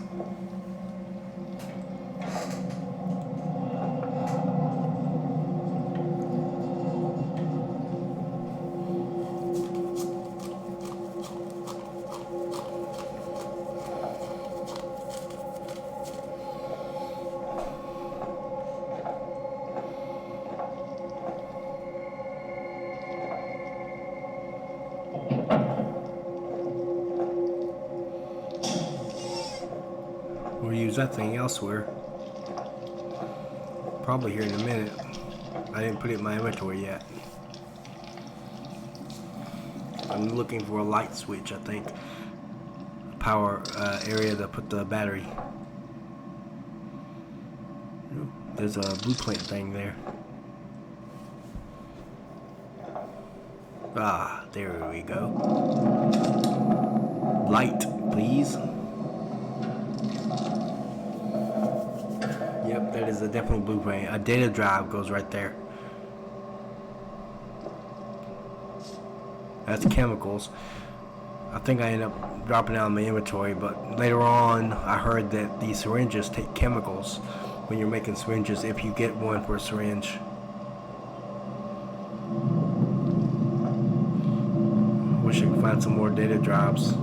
We'll use that thing elsewhere. Probably here in a minute. I didn't put it in my inventory yet. I'm looking for a light switch, I think. Power area to put the battery. There's a blueprint thing there. Ah, there we go. Light, please. Yep, that is a definitely blueprint. A data drive goes right there. That's chemicals. I think I ended up dropping out of my inventory, but later on I heard that these syringes take chemicals when you're making syringes, if you get one for a syringe. Wish I could find some more data drives.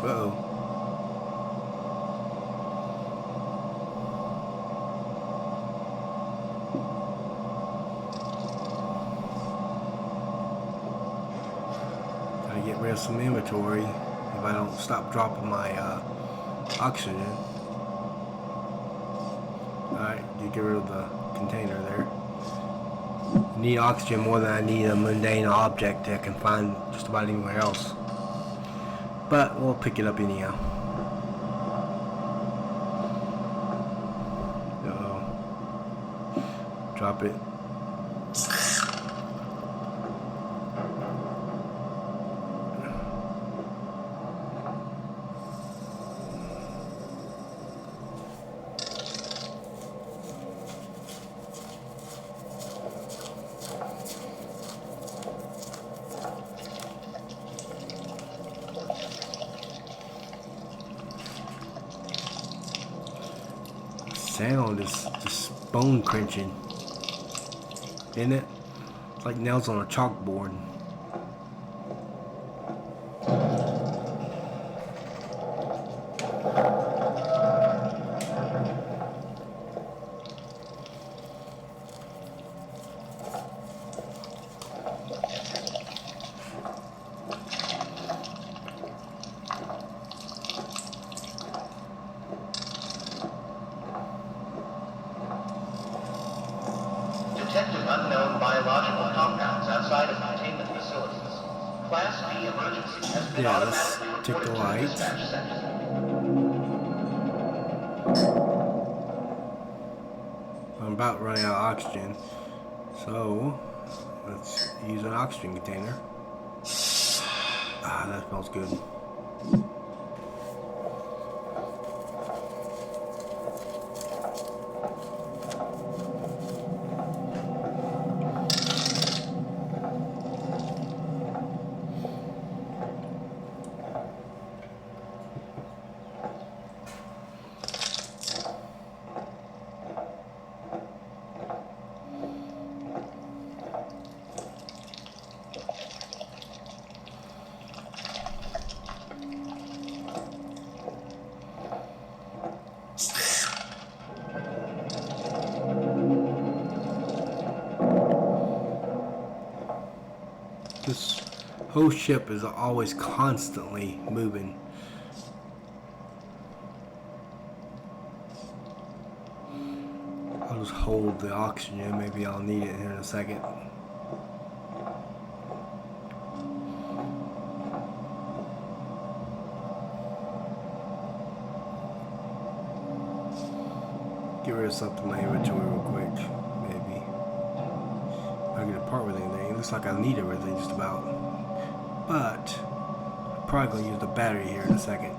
Uh-oh. Gotta get rid of some inventory if I don't stop dropping my oxygen. Alright, you get rid of the container there. I need oxygen more than I need a mundane object that I can find just about anywhere else. But we'll pick it up anyhow. Uh-oh. Drop it. Sound is just bone crunching. isn't it? It's like nails on a chalkboard. Detected unknown biological compounds outside of containment facilities. Class B emergency has been Yeah, let's automatically take reported the to the lights. dispatch center. I'm about running out of oxygen, so let's use an oxygen container. Ah, that smells good. This whole ship is always constantly moving. I'll just hold the oxygen. Maybe I'll need it here in a second. Get rid of something in my inventory real quick. Maybe. I get a part with anything. It looks like I need everything just about. But I'm probably gonna use the battery here in a second.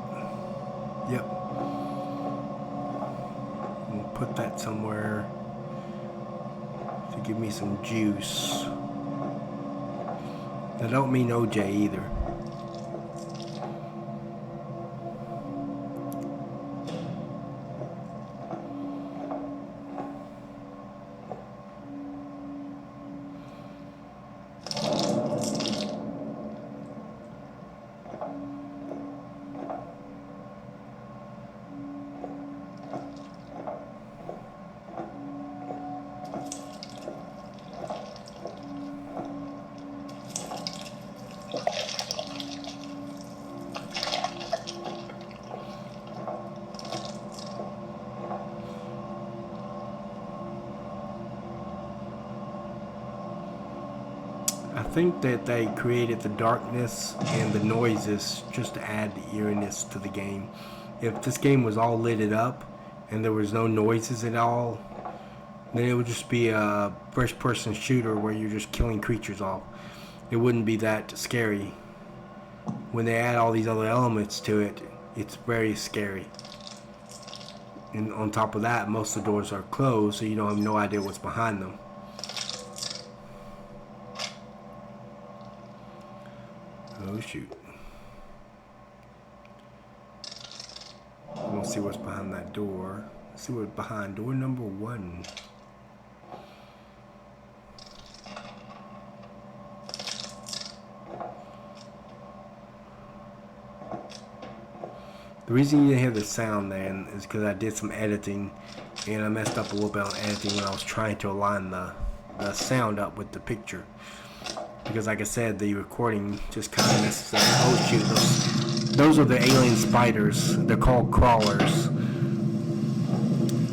Yep. And put that somewhere to give me some juice. I don't mean OJ either. I think that they created the darkness and the noises just to add the eeriness to the game. If this game was all lit up and there was no noises at all, then it would just be a first-person shooter where you're just killing creatures off. It wouldn't be that scary. When they add all these other elements to it, it's very scary. And on top of that, most of the doors are closed, so you don't have no idea what's behind them. Oh shoot. We'll see what's behind that door. Let's see what's behind door number 1. The reason you didn't hear the sound then is because I did some editing and I messed up a little bit on editing when I was trying to align the sound up with the picture. Because like I said, the recording just kind of messes up. Oh shoot, those are the alien spiders. They're called crawlers.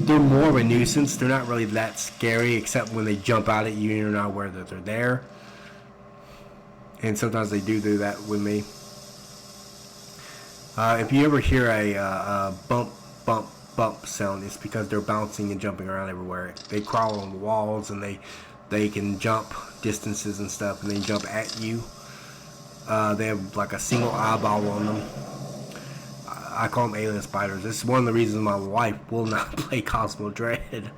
They're more of a nuisance. They're not really that scary except when they jump out at you and you're not aware that they're there. And sometimes they do that with me. If you ever hear a bump, bump, bump sound, it's because they're bouncing and jumping around everywhere. They crawl on the walls and they can jump distances and stuff, and they jump at you. They have like a single eyeball on them. I call them alien spiders. This is one of the reasons my wife will not play Cosmodread.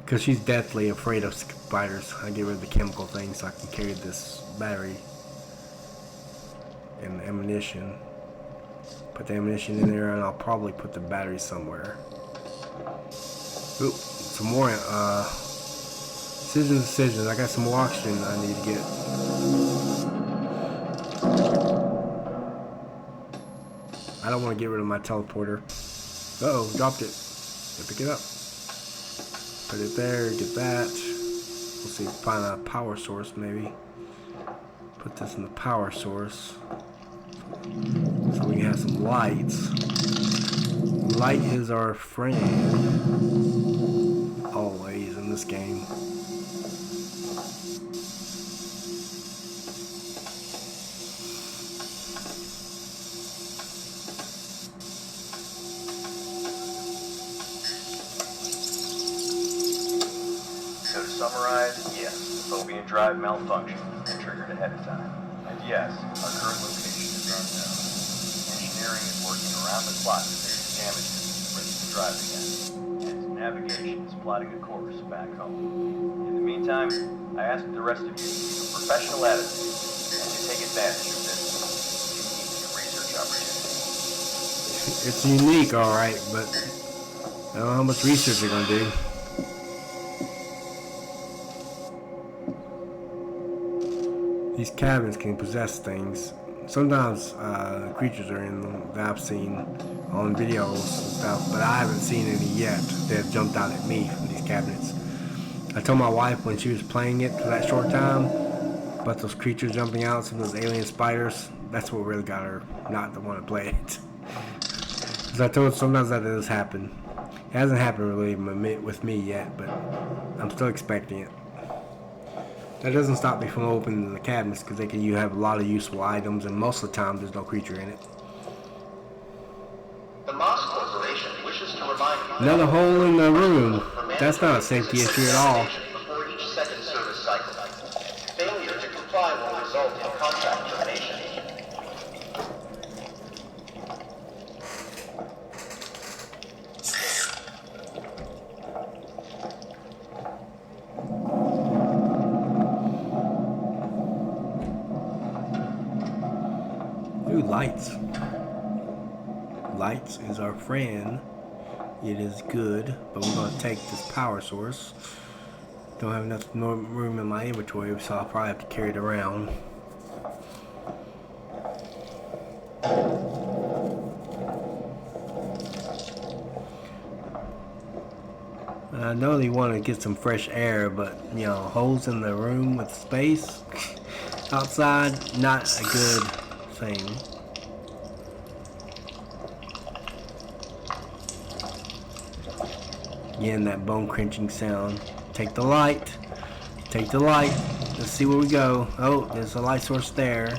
Because she's deathly afraid of spiders. I give her the chemical thing so I can carry this battery and ammunition. Put the ammunition in there, and I'll probably put the battery somewhere. Oop, some more. Decisions. I got some more oxygen I need to get. I don't want to get rid of my teleporter. Uh-oh, dropped it. Gotta pick it up. Put it there, get that. We'll see, find a power source maybe. Put this in the power source. So we can have some lights. Light is our friend. Always in this game. So to summarize, yes, the Phobian drive malfunctioned and triggered ahead of time. And yes, our current location is unknown. Engineering is working around the clock to fix damages and bring the drive again. And navigation is plotting a course back home. In the meantime, I ask the rest of you to keep a professional attitude and to take advantage of this unique research opportunity. It's unique, alright, but I don't know how much research they're gonna do. These cabins can possess things. Sometimes creatures are in them that I've seen on videos and stuff, but I haven't seen any yet that have jumped out at me from these cabinets. I told my wife when she was playing it for that short time about those creatures jumping out, some of those alien spiders. That's what really got her not to want to play it. Because I told her sometimes that does happen. It hasn't happened really with me yet, but I'm still expecting it. That doesn't stop me from opening the cabinets because you have a lot of useful items, and most of the time there's no creature in it. The Moss Corporation wishes to remind you Another hole in the room. That's not a safety issue at all. before each second service cycle. Failure to comply will result in contract termination. Ooh, lights. Lights is our friend. It is good, but we're going to take this power source. Don't have enough room in my inventory, so I'll probably have to carry it around. I know they want to get some fresh air, but you know, holes in the room with space outside, not a good thing. Again, that bone crunching sound. Take the light. Take the light. Let's see where we go. Oh, there's a light source there.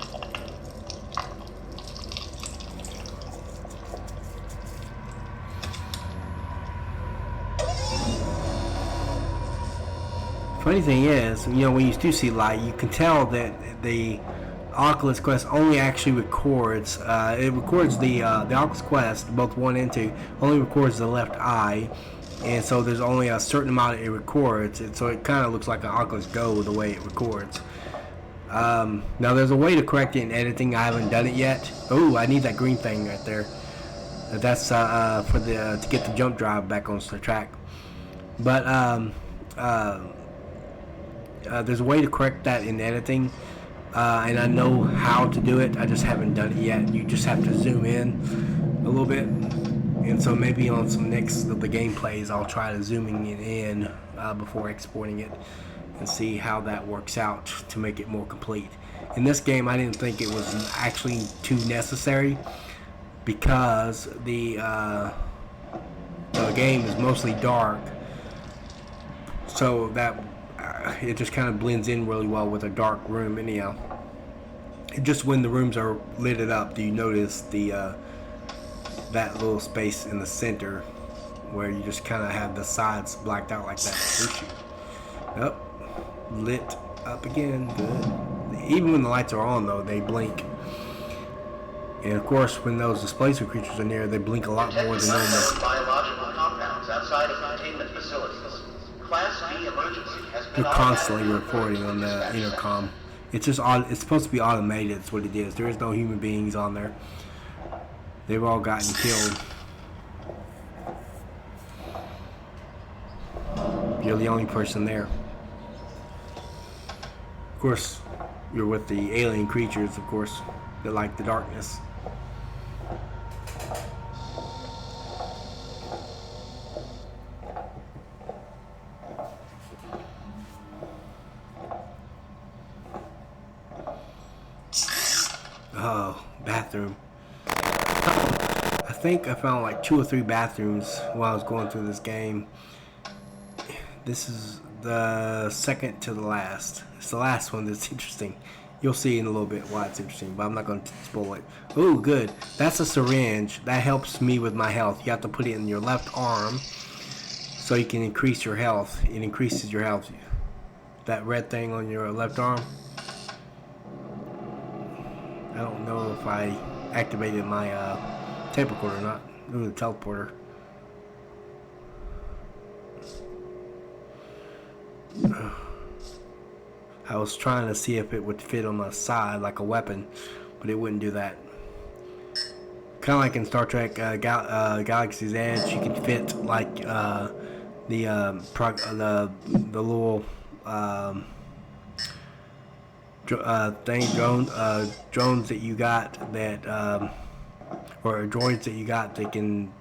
Funny thing is, you know, when you do see light, you can tell that the Oculus Quest only actually records. It records the Oculus Quest, both 1 and 2, only records the left eye, and so there's only a certain amount it records, and so it kind of looks like an Oculus Go the way it records. Now there's a way to correct it in editing. I haven't done it yet. Oh, I need that green thing right there. That's for the to get the jump drive back on the track. But there's a way to correct that in editing, and I know how to do it. I just haven't done it yet. You just have to zoom in a little bit, and so maybe on some next of the gameplays I'll try to zooming it in before exporting it and see how that works out to make it more complete. In this game I didn't think it was actually too necessary because the game is mostly dark, so that it just kind of blends in really well with a dark room anyhow. Just when the rooms are lit up, do you notice the that little space in the center where you just kind of have the sides blacked out like that. Yep, lit up again. Good. Even when the lights are on though, they blink. And of course, when those displacer creatures are near, they blink a lot more than normal. Biological compounds outside of containment facilities. Class B emergency has been They're constantly reporting on the intercom. It's just it's supposed to be automated. That's what it is. There is no human beings on there. They've all gotten killed. You're the only person there. course, you're with the alien creatures, of course, that like the darkness. Oh, bathroom. I think I found like 2 or 3 bathrooms while I was going through this game. This is the second to the last. It's the last one that's interesting. You'll see in a little bit why it's interesting, but I'm not going to spoil it. Oh, good. That's a syringe. That helps me with my health. You have to put it in your left arm so you can increase your health. It increases your health. That red thing on your left arm. I don't know if I activated my tape recorder or not. Ooh, the teleporter. I was trying to see if it would fit on the side like a weapon, but it wouldn't do that. Kind of like in Star Trek Galaxy's Edge, you can fit like the little drones that you got that or droids that you got that can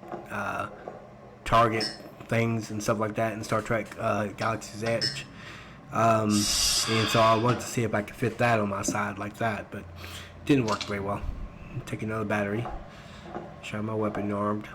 target things and stuff like that in Star Trek Galaxy's Edge. And so I wanted to see if I could fit that on my side like that, but it didn't work very well. Take another battery. Show my weapon armed.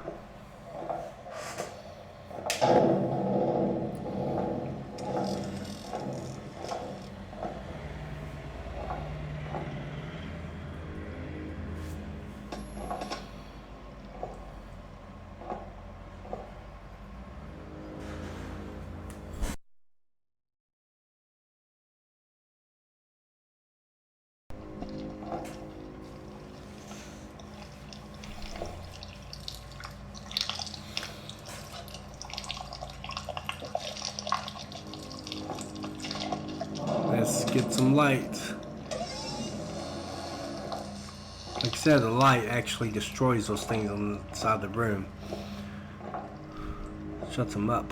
Let's get some light. Like I said, the light actually destroys those things on the side of the room. Shuts them up.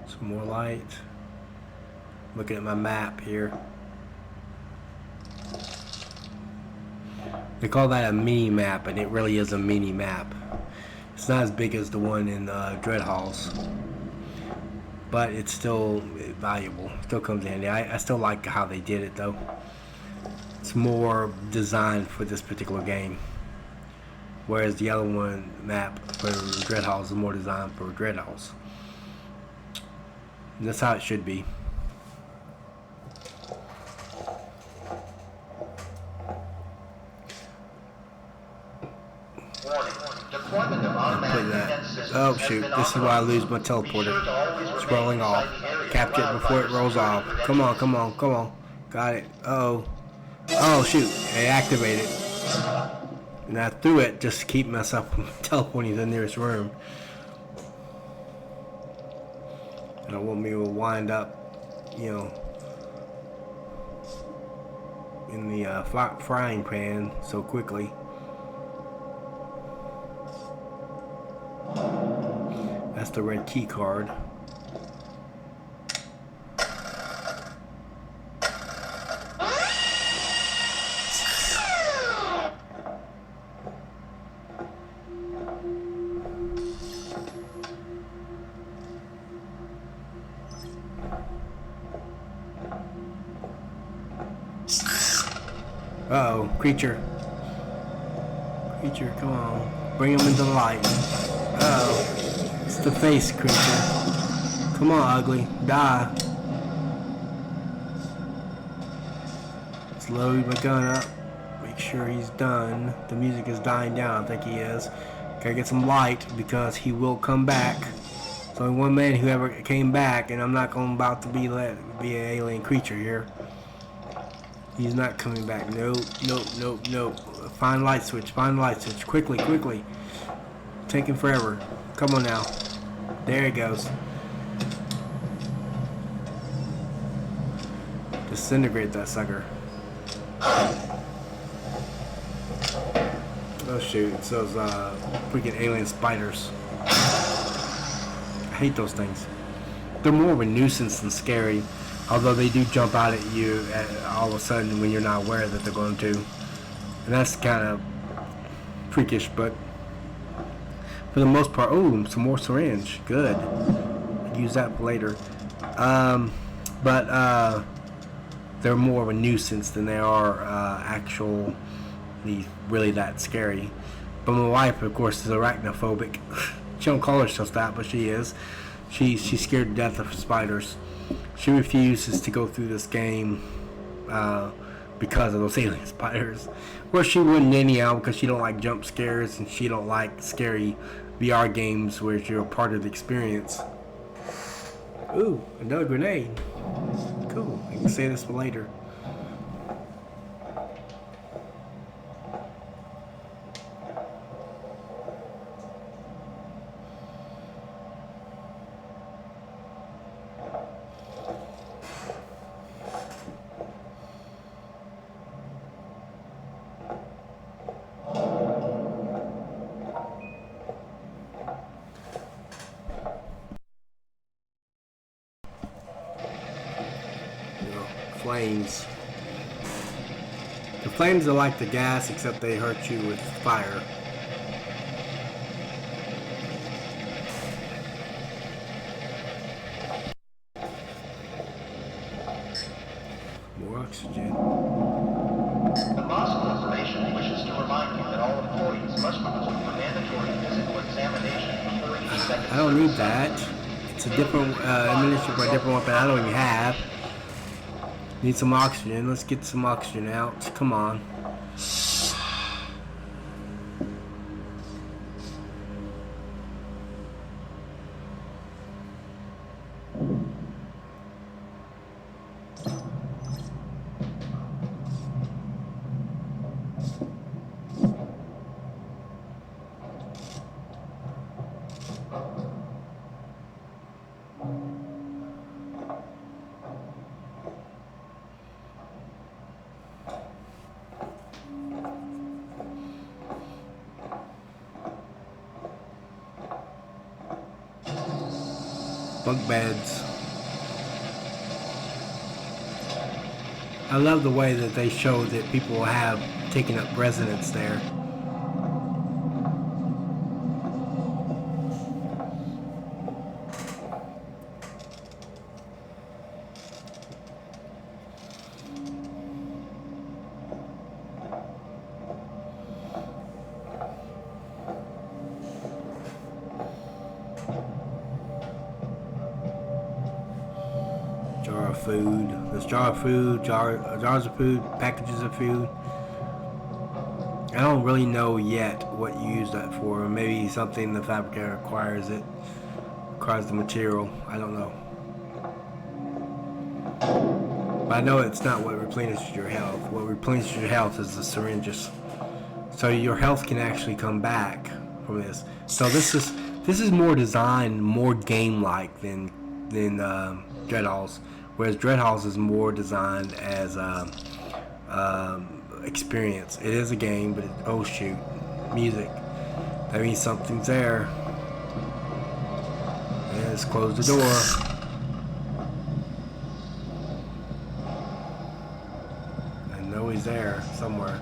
Some more light. Looking at my map here. They call that a mini map, and it really is a mini map. It's not as big as the one in Dreadhalls, but it's still valuable. Still comes in handy. I still like how they did it though. It's more designed for this particular game, whereas the other one map for Dreadhalls is more designed for Dreadhalls. And that's how it should be. Oh shoot, this is why I lose my teleporter. It's rolling off. Capture it before it rolls off. Come on, come on, come on. Got it. Oh shoot, it activated. And I threw it just to keep myself from teleporting to the nearest room. I don't want me to wind up, you know, in the frying pan so quickly. That's the red key card. Uh-oh, creature. Creature, come on. Bring him into the light. Uh-oh. It's the face creature. Come on, ugly. Die. Let's load my gun up. Make sure he's done. The music is dying down. I think he is. Gotta get some light because he will come back. There's only one man who ever came back, and I'm not going about to be an alien creature here. He's not coming back. Nope, nope, nope, nope. Find light switch. Find light switch. Quickly, quickly. Taking forever. Come on now. There he goes. Disintegrate that sucker. Oh shoot, it's those freaking alien spiders. I hate those things. They're more of a nuisance than scary. Although they do jump out at you all of a sudden when you're not aware that they're going to. And that's kind of freakish, but for the most part, oh, some more syringe. Good. I'll use that later. But they're more of a nuisance than they are actually really that scary. But my wife, of course, is arachnophobic. She don't call herself that, but she is. She's scared to death of spiders. She refuses to go through this game because of those alien spiders. Well, she wouldn't anyhow because she don't like jump scares and she don't like scary VR games where you're a part of the experience. Ooh, another grenade. Cool. I can say this for later. Flames. The flames are like the gas, except they hurt you with fire. More oxygen. The Moscow information wishes to remind you that all employees must report for mandatory physical examination before each second. I don't need that. It's a different ammunition for a different weapon I don't even have. Need some oxygen. Let's get some oxygen out. Come on. Bunk beds. I love the way that they show that people have taken up residence there. Food. There's jars of food, packages of food. I don't really know yet what you use that for. Maybe something the fabricator requires the material. I don't know. But I know it's not what replenishes your health. What replenishes your health is the syringes. So your health can actually come back from this. So this is more designed, more game-like than Dreadhalls. Whereas Dreadhalls is more designed as experience. It is a game, but oh shoot, music. That means something's there. Let's close the door. I know he's there somewhere.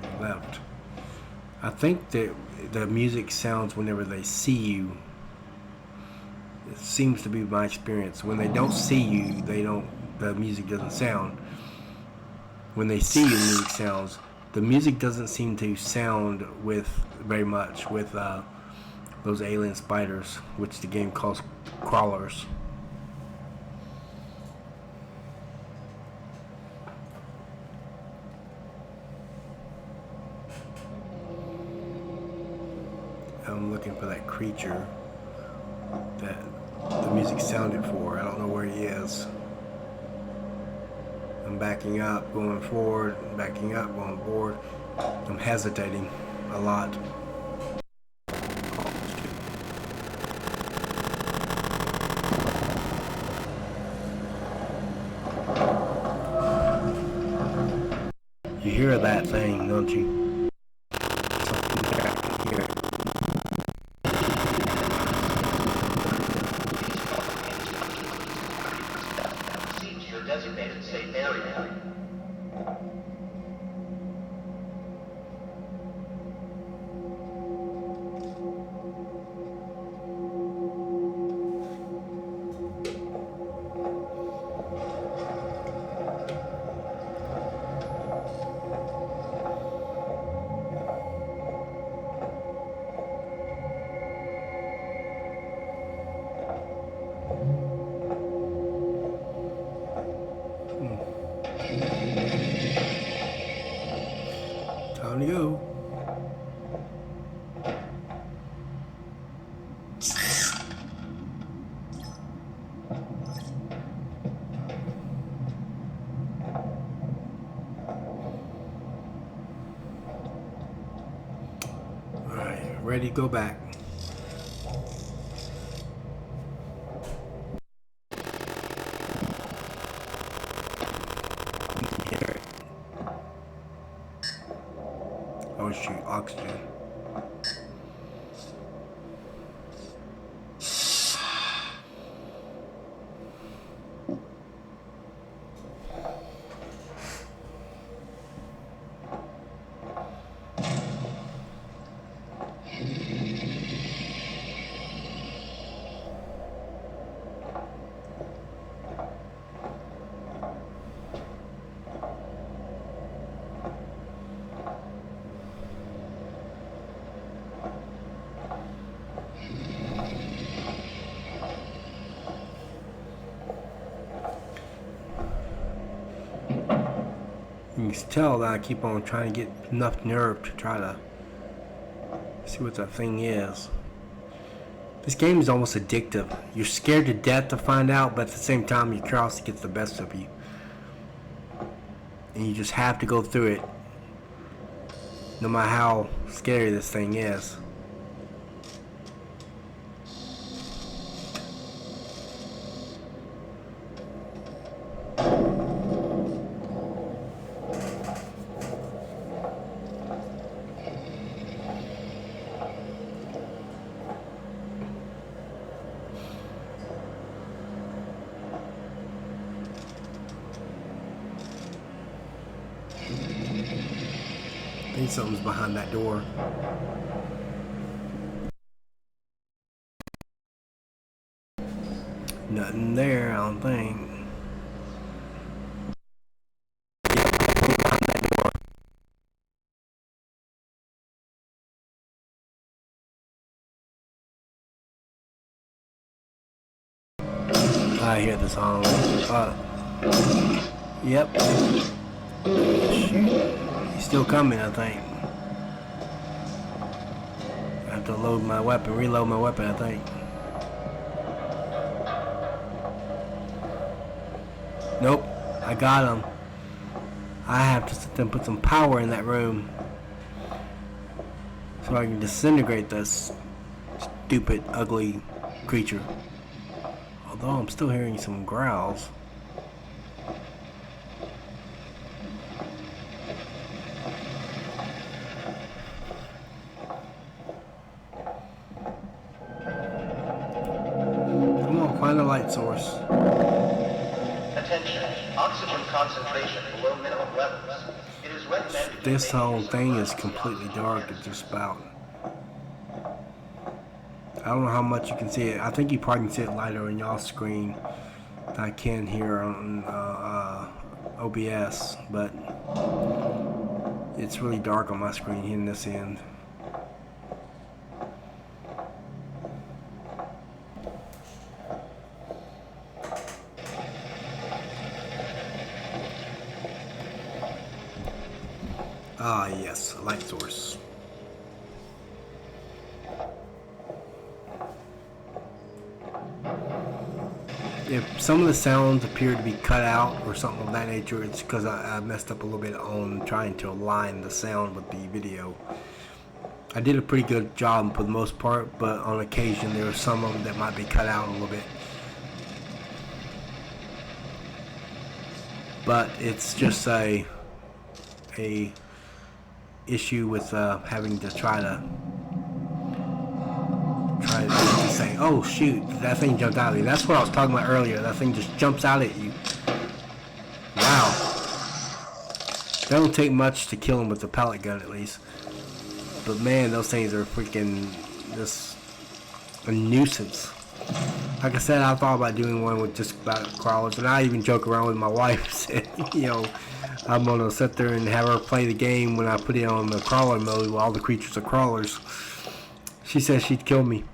He left. I think that the music sounds whenever they see you. It seems to be my experience. When they don't see you, the music doesn't sound. When they see you, the music sounds. The music doesn't seem to sound very much with those alien spiders, which the game calls crawlers. I'm looking for that creature that the music sounded for. I don't know where he is. I'm backing up, going forward, backing up, going forward. I'm hesitating a lot. You hear that thing, don't you? Something there, I can hear it. ready to go back. Oh shoot, oxygen. You can tell that I keep on trying to get enough nerve to try to see what that thing is. This game is almost addictive. You're scared to death to find out, but at the same time your curiosity gets the best of you. And you just have to go through it, no matter how scary this thing is. I think something's behind that door. Nothing there, I don't think. I hear the song. Yep. Shoot. He's still coming, I think. I have to load my weapon, reload my weapon, I think. Nope, I got him. I have to sit there and put some power in that room so I can disintegrate this stupid, ugly creature. Although I'm still hearing some growls. Come on, find a light source. Attention, oxygen concentration below minimum levels. It is recommended. This whole thing is completely dark. It's just about. I don't know how much you can see it. I think you probably can see it lighter on y'all's screen than I can here on OBS, but it's really dark on my screen here in this end. Ah, yes, a light source. If some of the sounds appear to be cut out or something of that nature, it's because I messed up a little bit on trying to align the sound with the video. I did a pretty good job for the most part, but on occasion there are some of them that might be cut out a little bit. But it's just a issue with having to try to say, oh shoot, that thing jumped out at you. That's what I was talking about earlier. That thing just jumps out at you. Wow. That don't take much to kill him with the pellet gun, at least. But man, those things are freaking just a nuisance. Like I said, I thought about doing one with just about crawlers, and I even joke around with my wife, said, you know, I'm gonna sit there and have her play the game when I put it on the crawler mode while all the creatures are crawlers. She says she'd kill me.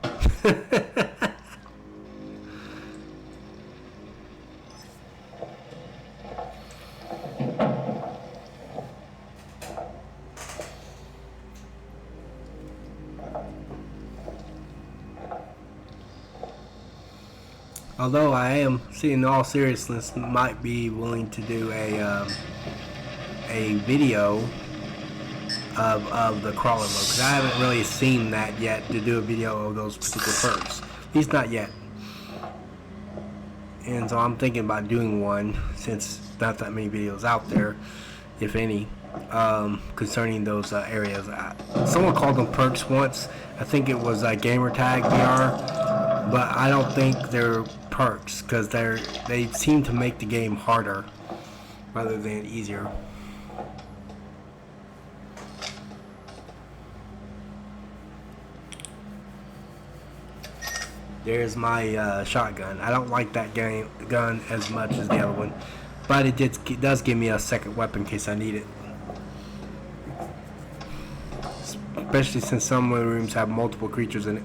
Although I am, in all seriousness, might be willing to do a video of the crawler mode, because I haven't really seen that yet to do a video of those particular perks. At least not yet. And so I'm thinking about doing one, since not that many videos out there, if any, concerning those areas. Someone called them perks once. I think it was Gamertag VR, but I don't think they're perks, because they seem to make the game harder rather than easier. There's my shotgun. I don't like that gun as much as the other one, but it does give me a second weapon in case I need it. Especially since some of the rooms have multiple creatures in it.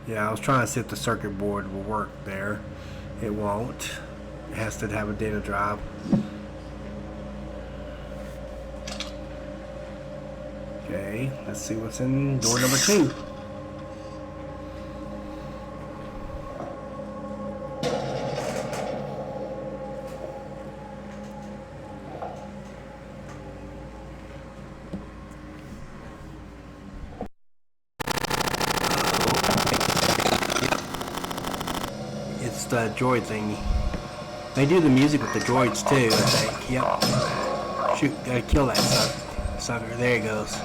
Yeah, I was trying to see if the circuit board will work there. It won't. It has to have a data drive. Okay, let's see what's in door number 2. It's the droid thingy. They do the music with the droids too, I think. Yep. Shoot, gotta kill that sucker. There he goes.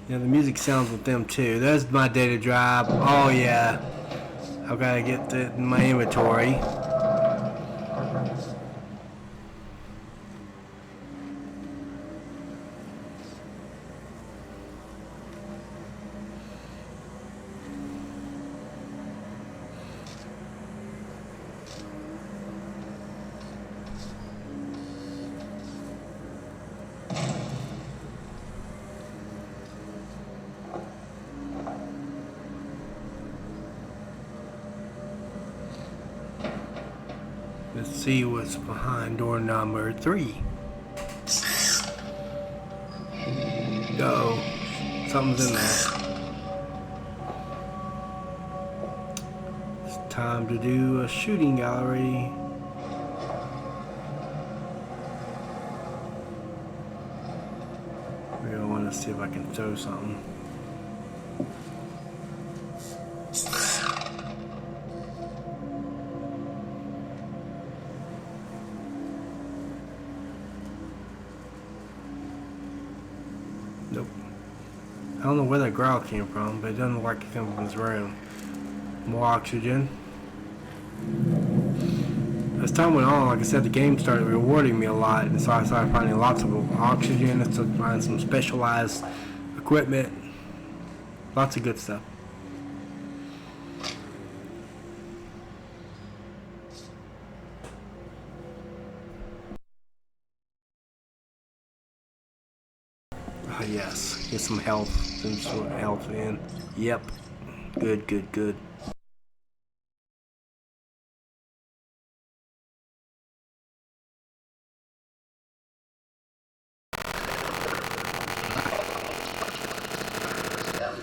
Yeah, the music sounds with them too. There's my data drive. Oh yeah. I've got to get it in my inventory. Let's see what's behind door number 3. Go. Something's in there. It's time to do a shooting gallery. We're gonna want to see if I can throw something. Nope. I don't know where that growl came from, but it doesn't look like it came from this room. More oxygen. As time went on, like I said, the game started rewarding me a lot, and so I started finding lots of oxygen. I started finding some specialized equipment. Lots of good stuff. Yes, get some health, in. Yep, good.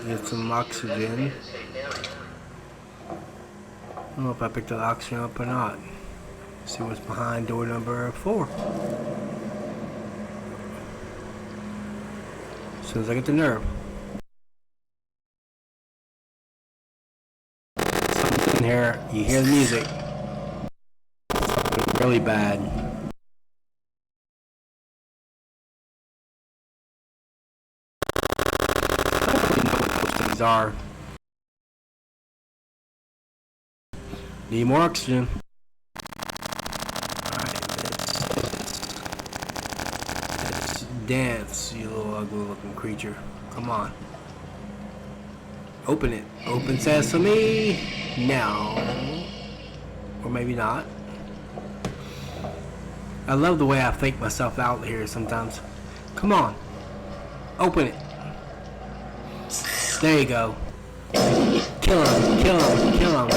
Get some oxygen. I don't know if I picked the oxygen up or not. See what's behind door number 4. As soon as I get the nerve. Something in here, you hear the music. Something really bad. I don't really know what those things are. Need more oxygen. Let's dance, you little ugly looking creature. Come on. Open it. Open sesame. Now. Or maybe not. I love the way I fake myself out here sometimes. Come on. Open it. There you go. Kill him.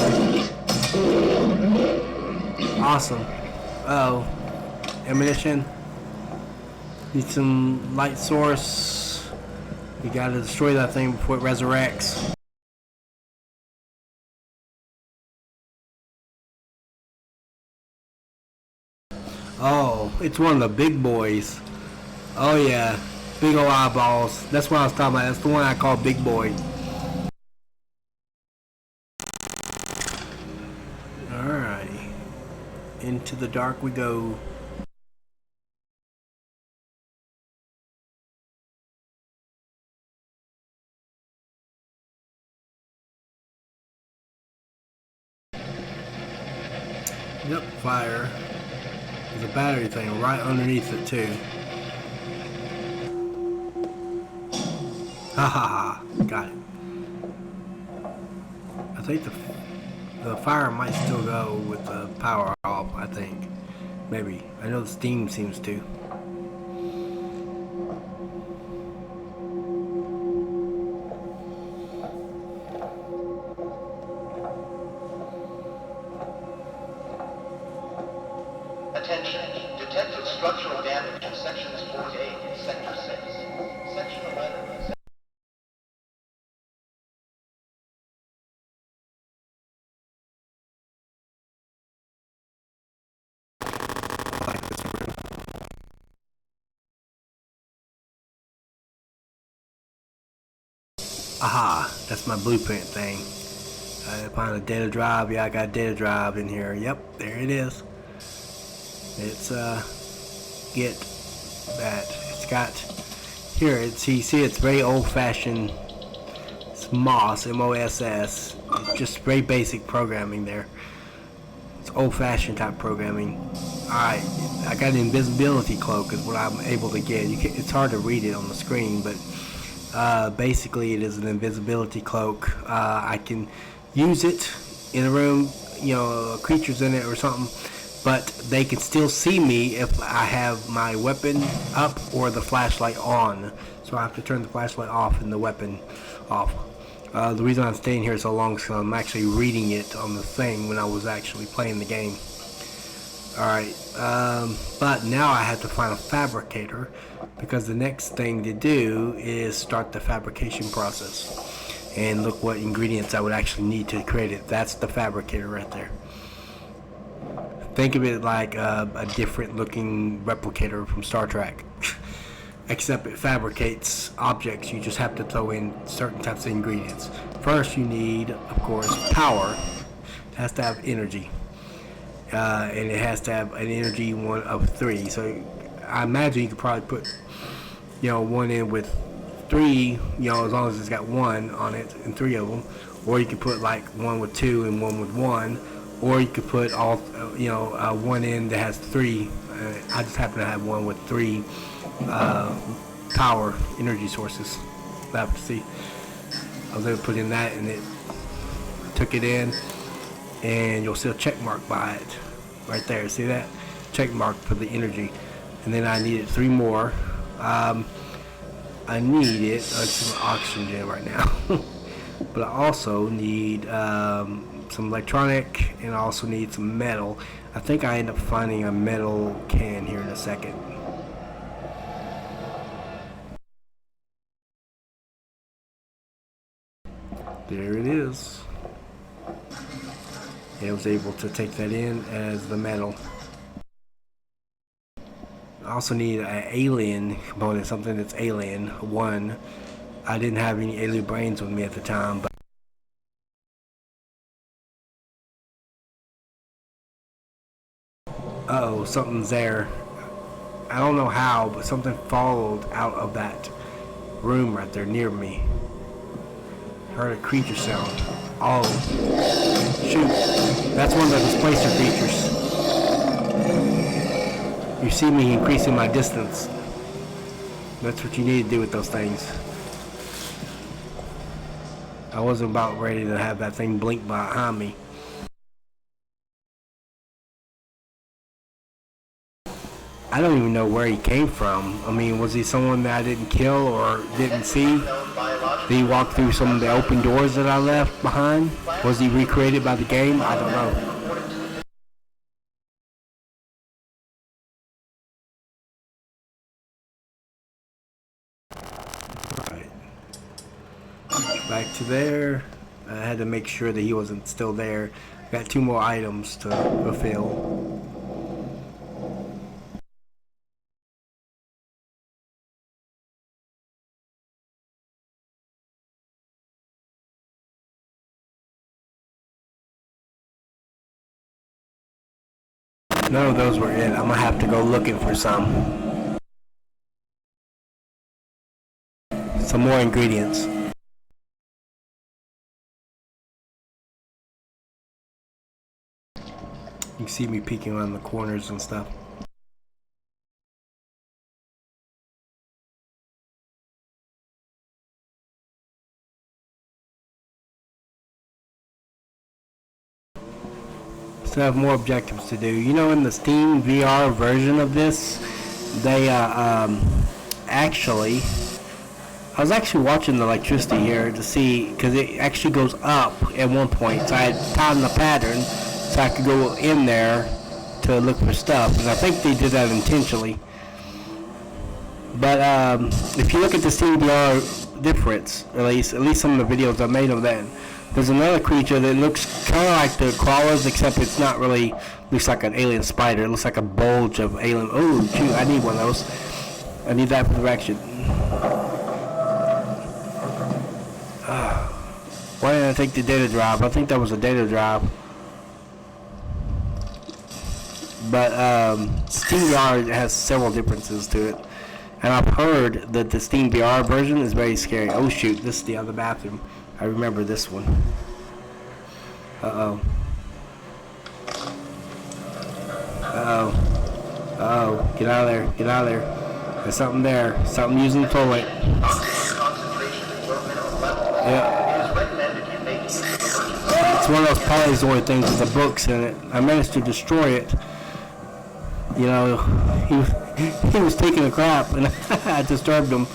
Awesome. Uh-oh. Ammunition. Need some light source. We gotta destroy that thing before it resurrects. Oh, it's one of the big boys. Oh yeah, big old eyeballs. That's what I was talking about. That's the one I call Big Boy. Alright. Into the dark we go. Yep, fire. There's a battery thing right underneath it too. Ha ha ha. Got it. I think the fire might still go with the power off, I think. Maybe. I know the steam seems to. Attention. Detected structural damage in sections 4A, sector 6. Section 11. Aha, that's my blueprint thing. I found a data drive. Yeah, I got a data drive in here. Yep, there it is. It's get that. It's got here. It's you see, it's very old-fashioned. It's MOSS, M-O-S-S. It's just very basic programming there. It's old-fashioned type programming. Alright, I got an invisibility cloak is what I'm able to get. It's hard to read it on the screen, but basically it is an invisibility cloak. I can use it in a room, you know, creatures in it or something, but they can still see me if I have my weapon up or the flashlight on. So I have to turn the flashlight off and the weapon off. The reason I'm staying here so long is because I'm actually reading it on the thing when I was actually playing the game. Alright, but now I have to find a fabricator, because the next thing to do is start the fabrication process and look what ingredients I would actually need to create it. That's the fabricator right there. Think of it like a different looking replicator from Star Trek, except it fabricates objects. You just have to throw in certain types of ingredients. First you need, of course, power. It has to have energy. And it has to have an energy one of 3. So I imagine you could probably put, you know, one in with 3, you know, as long as it's got 1 on it and 3 of them. Or you could put like one with 2 and one with 1. Or you could put all, you know, one in that has 3. I just happen to have one with 3 power energy sources. I have to see. I was able to put in that and it took it in. And you'll see a check mark by it right there. See that check mark for the energy? And then I needed 3 more. I needed some oxygen right now, but I also need some electronic, and I also need some metal. I think I end up finding a metal can here in a second. There it is. I was able to take that in as the metal. I also need an alien component, something that's alien. 1. I didn't have any alien brains with me at the time, but uh-oh, something's there. I don't know how, but something followed out of that room right there near me. Heard a creature sound. Oh, shoot. That's one of the displacer creatures. You see me increasing my distance. That's what you need to do with those things. I wasn't about ready to have that thing blink behind me. I don't even know where he came from. I mean, was he someone that I didn't kill or didn't see? Did he walk through some of the open doors that I left behind? Was he recreated by the game? I don't know. Right. Back to there. I had to make sure that he wasn't still there. Got 2 more items to fulfill. none of those were it. I'm gonna have to go looking for some more ingredients. You can see me peeking around the corners and stuff. Still have more objectives to do. You know, in the Steam VR version of this, they actually, I was actually watching the electricity here to see, because it actually goes up at one point. So I had timed the pattern so I could go in there to look for stuff, and I think they did that intentionally. But if you look at the Steam VR difference, at least some of the videos I made of that, there's another creature that looks kind of like the crawlers, except it's not really, looks like an alien spider. It looks like a bulge of alien. Oh, shoot, I need one of those. I need that for direction. Why didn't I take the data drive? I think that was a data drive. But Steam VR has several differences to it. And I've heard that the Steam VR version is very scary. Oh shoot, this is the other bathroom. I remember this one. Uh-oh. Uh-oh. Uh-oh. Get out of there. Get out of there. There's something there. Something using the toilet. Yeah. It's one of those polyzoid things with the books in it. I managed to destroy it. You know, he was taking a crap and I disturbed him.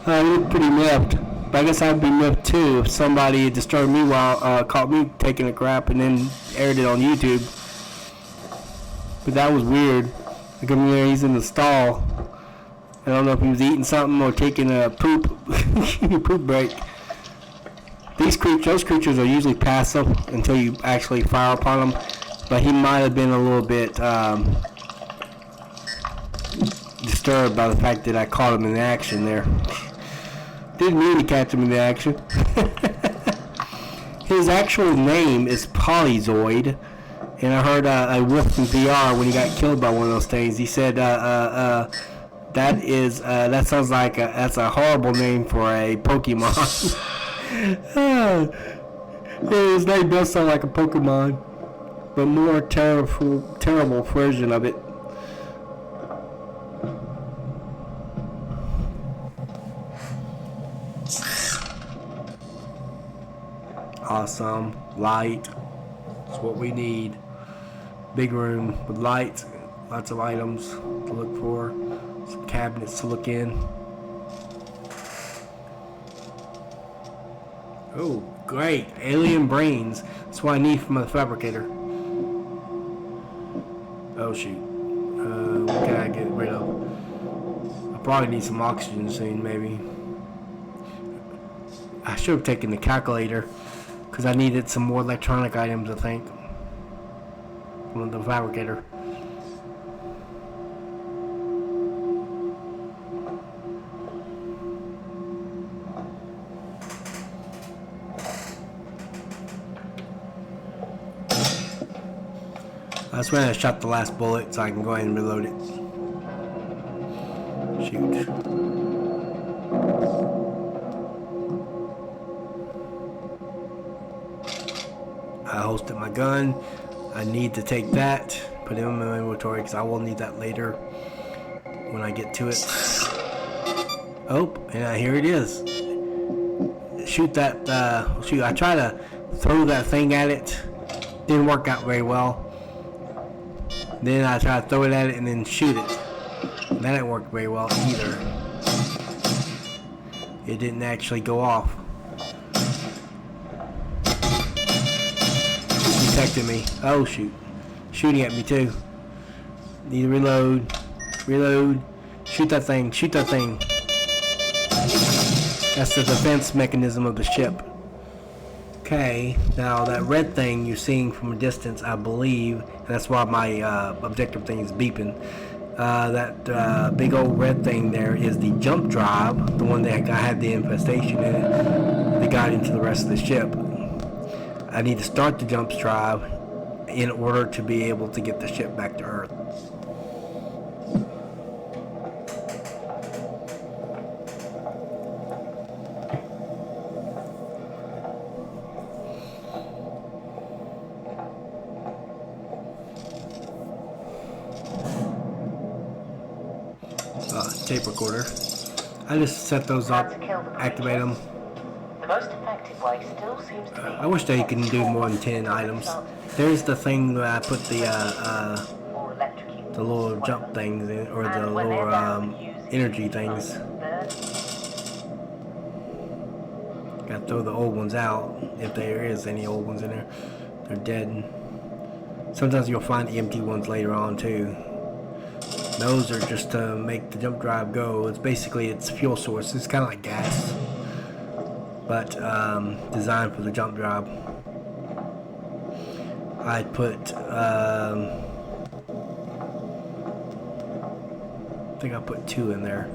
He looked pretty miffed. But I guess I'd be miffed too if somebody disturbed me while caught me taking a crap and then aired it on YouTube. But that was weird. Like, I mean, he's in the stall. I don't know if he was eating something or taking a poop break. Those creatures are usually passive until you actually fire upon them. But he might have been a little bit disturbed by the fact that I caught him in action there. Didn't mean to catch him in the action. His actual name is Polyzoid, and I heard a Wolf in VR when he got killed by one of those things. He said that sounds like that's a horrible name for a Pokemon. His name does sound like a Pokemon, but more terrible version of it. Awesome. Light. That's what we need. Big room with light. Lots of items to look for. Some cabinets to look in. Oh, great. Alien brains. That's what I need from the fabricator. Oh, shoot. What can I get rid of? I probably need some oxygen soon, maybe. I should have taken the calculator, because I needed some more electronic items, I think, from the fabricator. That's when I shot the last bullet, so I can go ahead and reload it. Shoot. I holstered my gun. I need to take that, put it in my inventory, because I will need that later when I get to it. Oh, and here it is. Shoot that, shoot, I tried to throw that thing at it. Didn't work out very well. Then I tried to throw it at it and then shoot it. That didn't work very well either. It didn't actually go off. Detected me. Oh shoot. Shooting at me too. Need to reload. Reload. Shoot that thing. Shoot that thing. That's the defense mechanism of the ship. Okay, now that red thing you're seeing from a distance, I believe, and that's why my objective thing is beeping. That big old red thing there is the jump drive, the one that had the infestation in it, that got into the rest of the ship. I need to start the jump drive, in order to be able to get the ship back to Earth. Tape recorder. I just set those up, activate them. The most effective way still seems to be. I wish they can do more than 10 items. There's the thing where I put the little jump things in, or the little energy things. Gotta throw the old ones out if there is any old ones in there. They're dead. Sometimes you'll find empty ones later on too. Those are just to make the jump drive go. It's basically its fuel source. It's kind of like gas, but designed for the jump drive. I put I think I put 2 in there.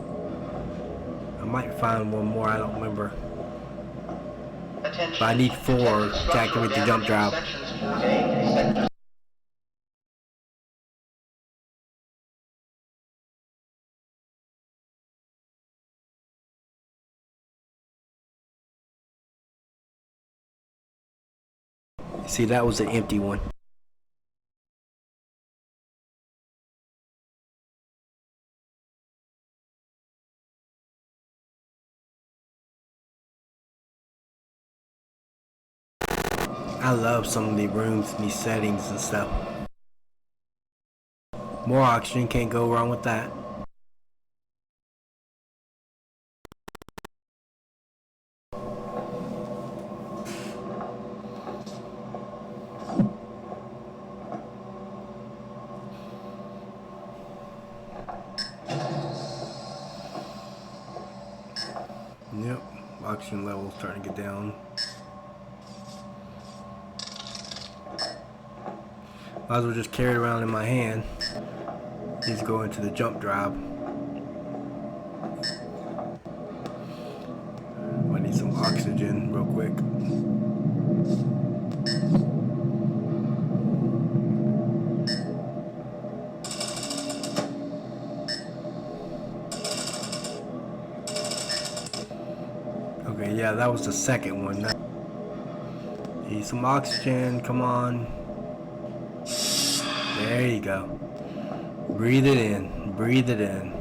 I might find one more, I don't remember. But I need 4 to activate the jump drive. See, that was an empty one. I love some of the rooms and these settings and stuff. More oxygen, can't go wrong with that. Yep, oxygen level's starting to get down. Might as well just carry it around in my hand. Needs to go into the jump drive. I need some oxygen real quick. Okay, yeah, that was the second one. Need some oxygen, come on. There you go. Breathe it in. Breathe it in.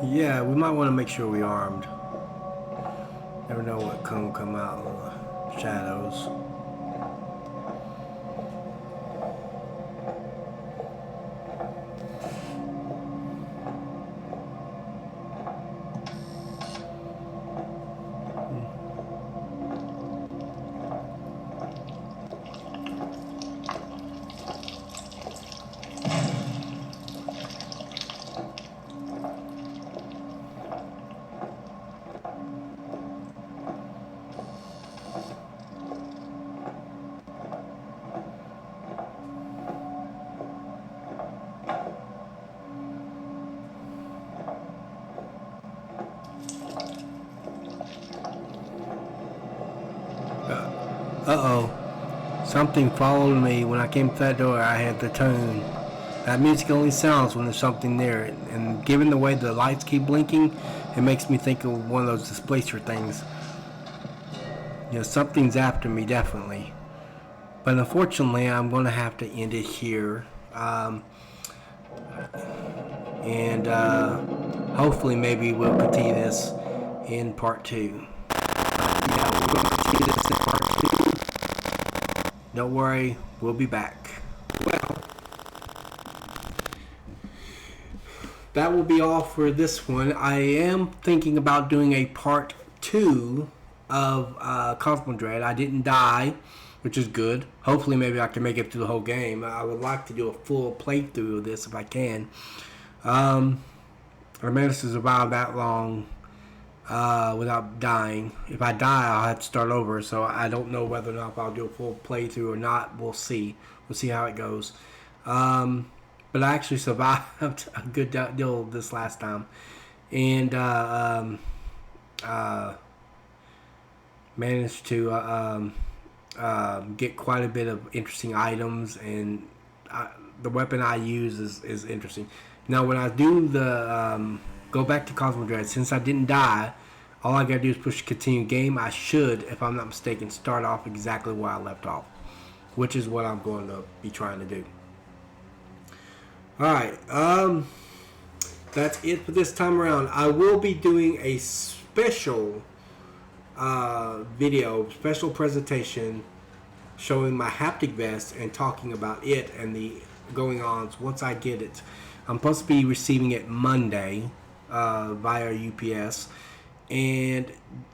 Yeah, we might want to make sure we're armed. Never know what can come out of the shadows. Uh-oh. Something followed me when I came to that door. I had the tone. That music only sounds when there's something there. And given the way the lights keep blinking, it makes me think of one of those displacer things. You know, something's after me, definitely. But unfortunately, I'm going to have to end it here. Hopefully maybe we'll continue this in part 2. Yeah, we're going to continue this in part 2. Don't worry, we'll be back. Well, that will be all for this one. I am thinking about doing a part 2 of Cosmodread. I didn't die, which is good. Hopefully maybe I can make it through the whole game. I would like to do a full playthrough of this if I can. I managed to survive that long without dying. If I die, I'll have to start over, so I don't know whether or not if I'll do a full playthrough or not. We'll see. We'll see how it goes. but I actually survived a good deal this last time, and managed to get quite a bit of interesting items, and the weapon I use is interesting. Now, when I do the go back to Cosmodread, since I didn't die, all I gotta do is push continue game. I should, if I'm not mistaken, start off exactly where I left off, which is what I'm going to be trying to do. Alright, that's it for this time around. I will be doing a special video, special presentation showing my haptic vest and talking about it and the going ons once I get it. I'm supposed to be receiving it Monday via UPS, and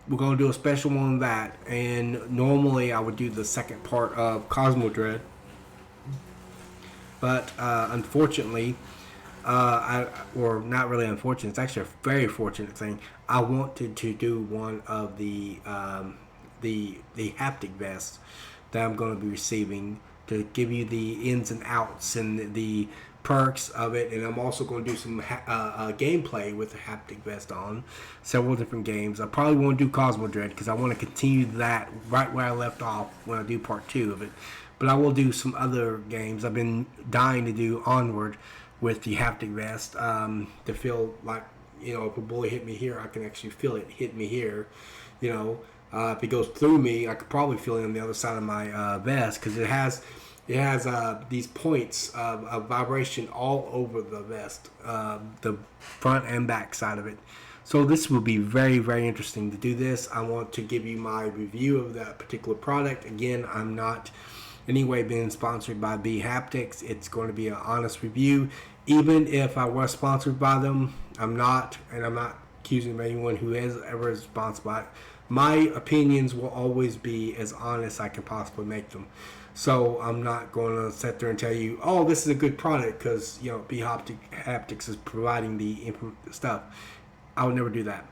we're going to do a special one on that. And normally I would do the second part of Cosmodread, but unfortunately, or not really unfortunate, it's actually a very fortunate thing. I wanted to do one of the haptic vests that I'm going to be receiving to give you the ins and outs and the perks of it. And I'm also going to do some gameplay with the haptic vest on several different games. I probably won't do Cosmodread because I want to continue that right where I left off when I do part 2 of it. But I will do some other games. I've been dying to do Onward with the haptic vest to feel like, if a bullet hit me here, I can actually feel it hit me here. If it goes through me, I could probably feel it on the other side of my vest, because it has these points of vibration all over the vest, the front and back side of it. So this will be very, very interesting to do this. I want to give you my review of that particular product. Again, I'm not anyway being sponsored by B Haptics. It's going to be an honest review. Even if I was sponsored by them, I'm not, and I'm not accusing anyone who is ever sponsored by it. My opinions will always be as honest as I can possibly make them. So I'm not going to sit there and tell you, oh, this is a good product because, B Haptics is providing the stuff. I would never do that.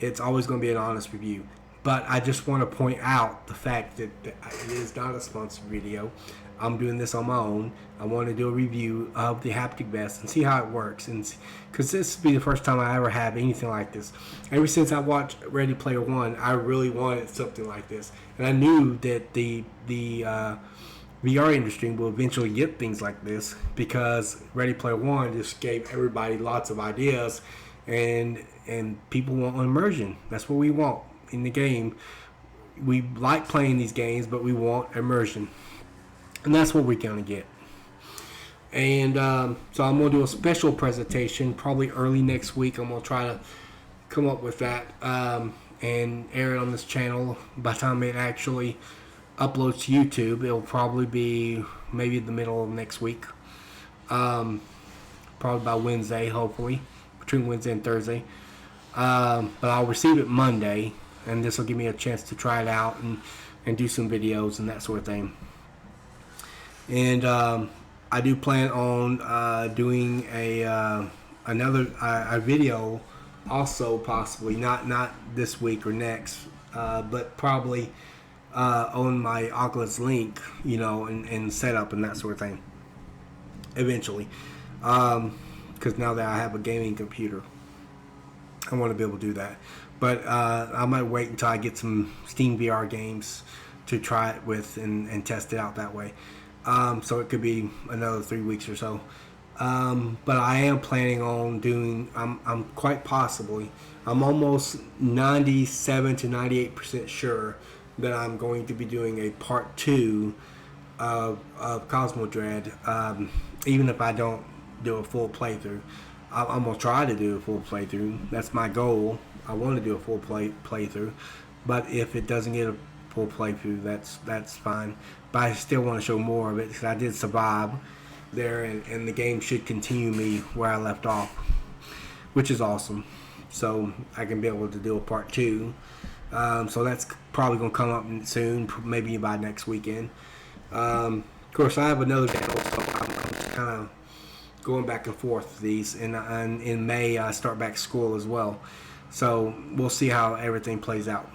It's always going to be an honest review. But I just want to point out the fact that it is not a sponsored video. I'm doing this on my own. I want to do a review of the haptic vest and see how it works. And because this will be the first time I ever have anything like this. Ever since I watched Ready Player One, I really wanted something like this. And I knew that the VR industry will eventually get things like this, because Ready Player One just gave everybody lots of ideas, and people want immersion. That's what we want in the game. We like playing these games, but we want immersion, and that's what we're gonna get. And so I'm gonna do a special presentation probably early next week. I'm gonna try to come up with that and air it on this channel. By the time it actually uploads to YouTube, it'll probably be maybe the middle of next week, probably by Wednesday, hopefully between Wednesday and Thursday. But I'll receive it Monday, and this will give me a chance to try it out and do some videos and that sort of thing. And I do plan on doing another video also, possibly not this week or next, but probably on my Oculus Link, and setup and that sort of thing eventually, because now that I have a gaming computer, I want to be able to do that. But I might wait until I get some Steam VR games to try it with and test it out that way. So it could be another 3 weeks or so. But I am planning on doing, I'm quite possibly, I'm almost 97 to 98% sure that I'm going to be doing a part 2 of Cosmodread, even if I don't do a full playthrough. I'm going to try to do a full playthrough. That's my goal. I want to do a full playthrough. But if it doesn't get a full playthrough, that's fine. But I still want to show more of it, because I did survive there, and the game should continue me where I left off, which is awesome. So I can be able to do a part 2. So that's probably going to come up soon, maybe by next weekend. Of course, I have another channel, so I'm just kind of going back and forth with these. And in May, I start back school as well. So we'll see how everything plays out.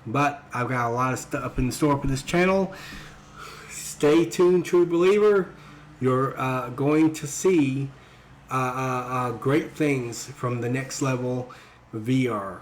But I've got a lot of stuff in store for this channel. Stay tuned, true believer. You're going to see great things from the next level VR.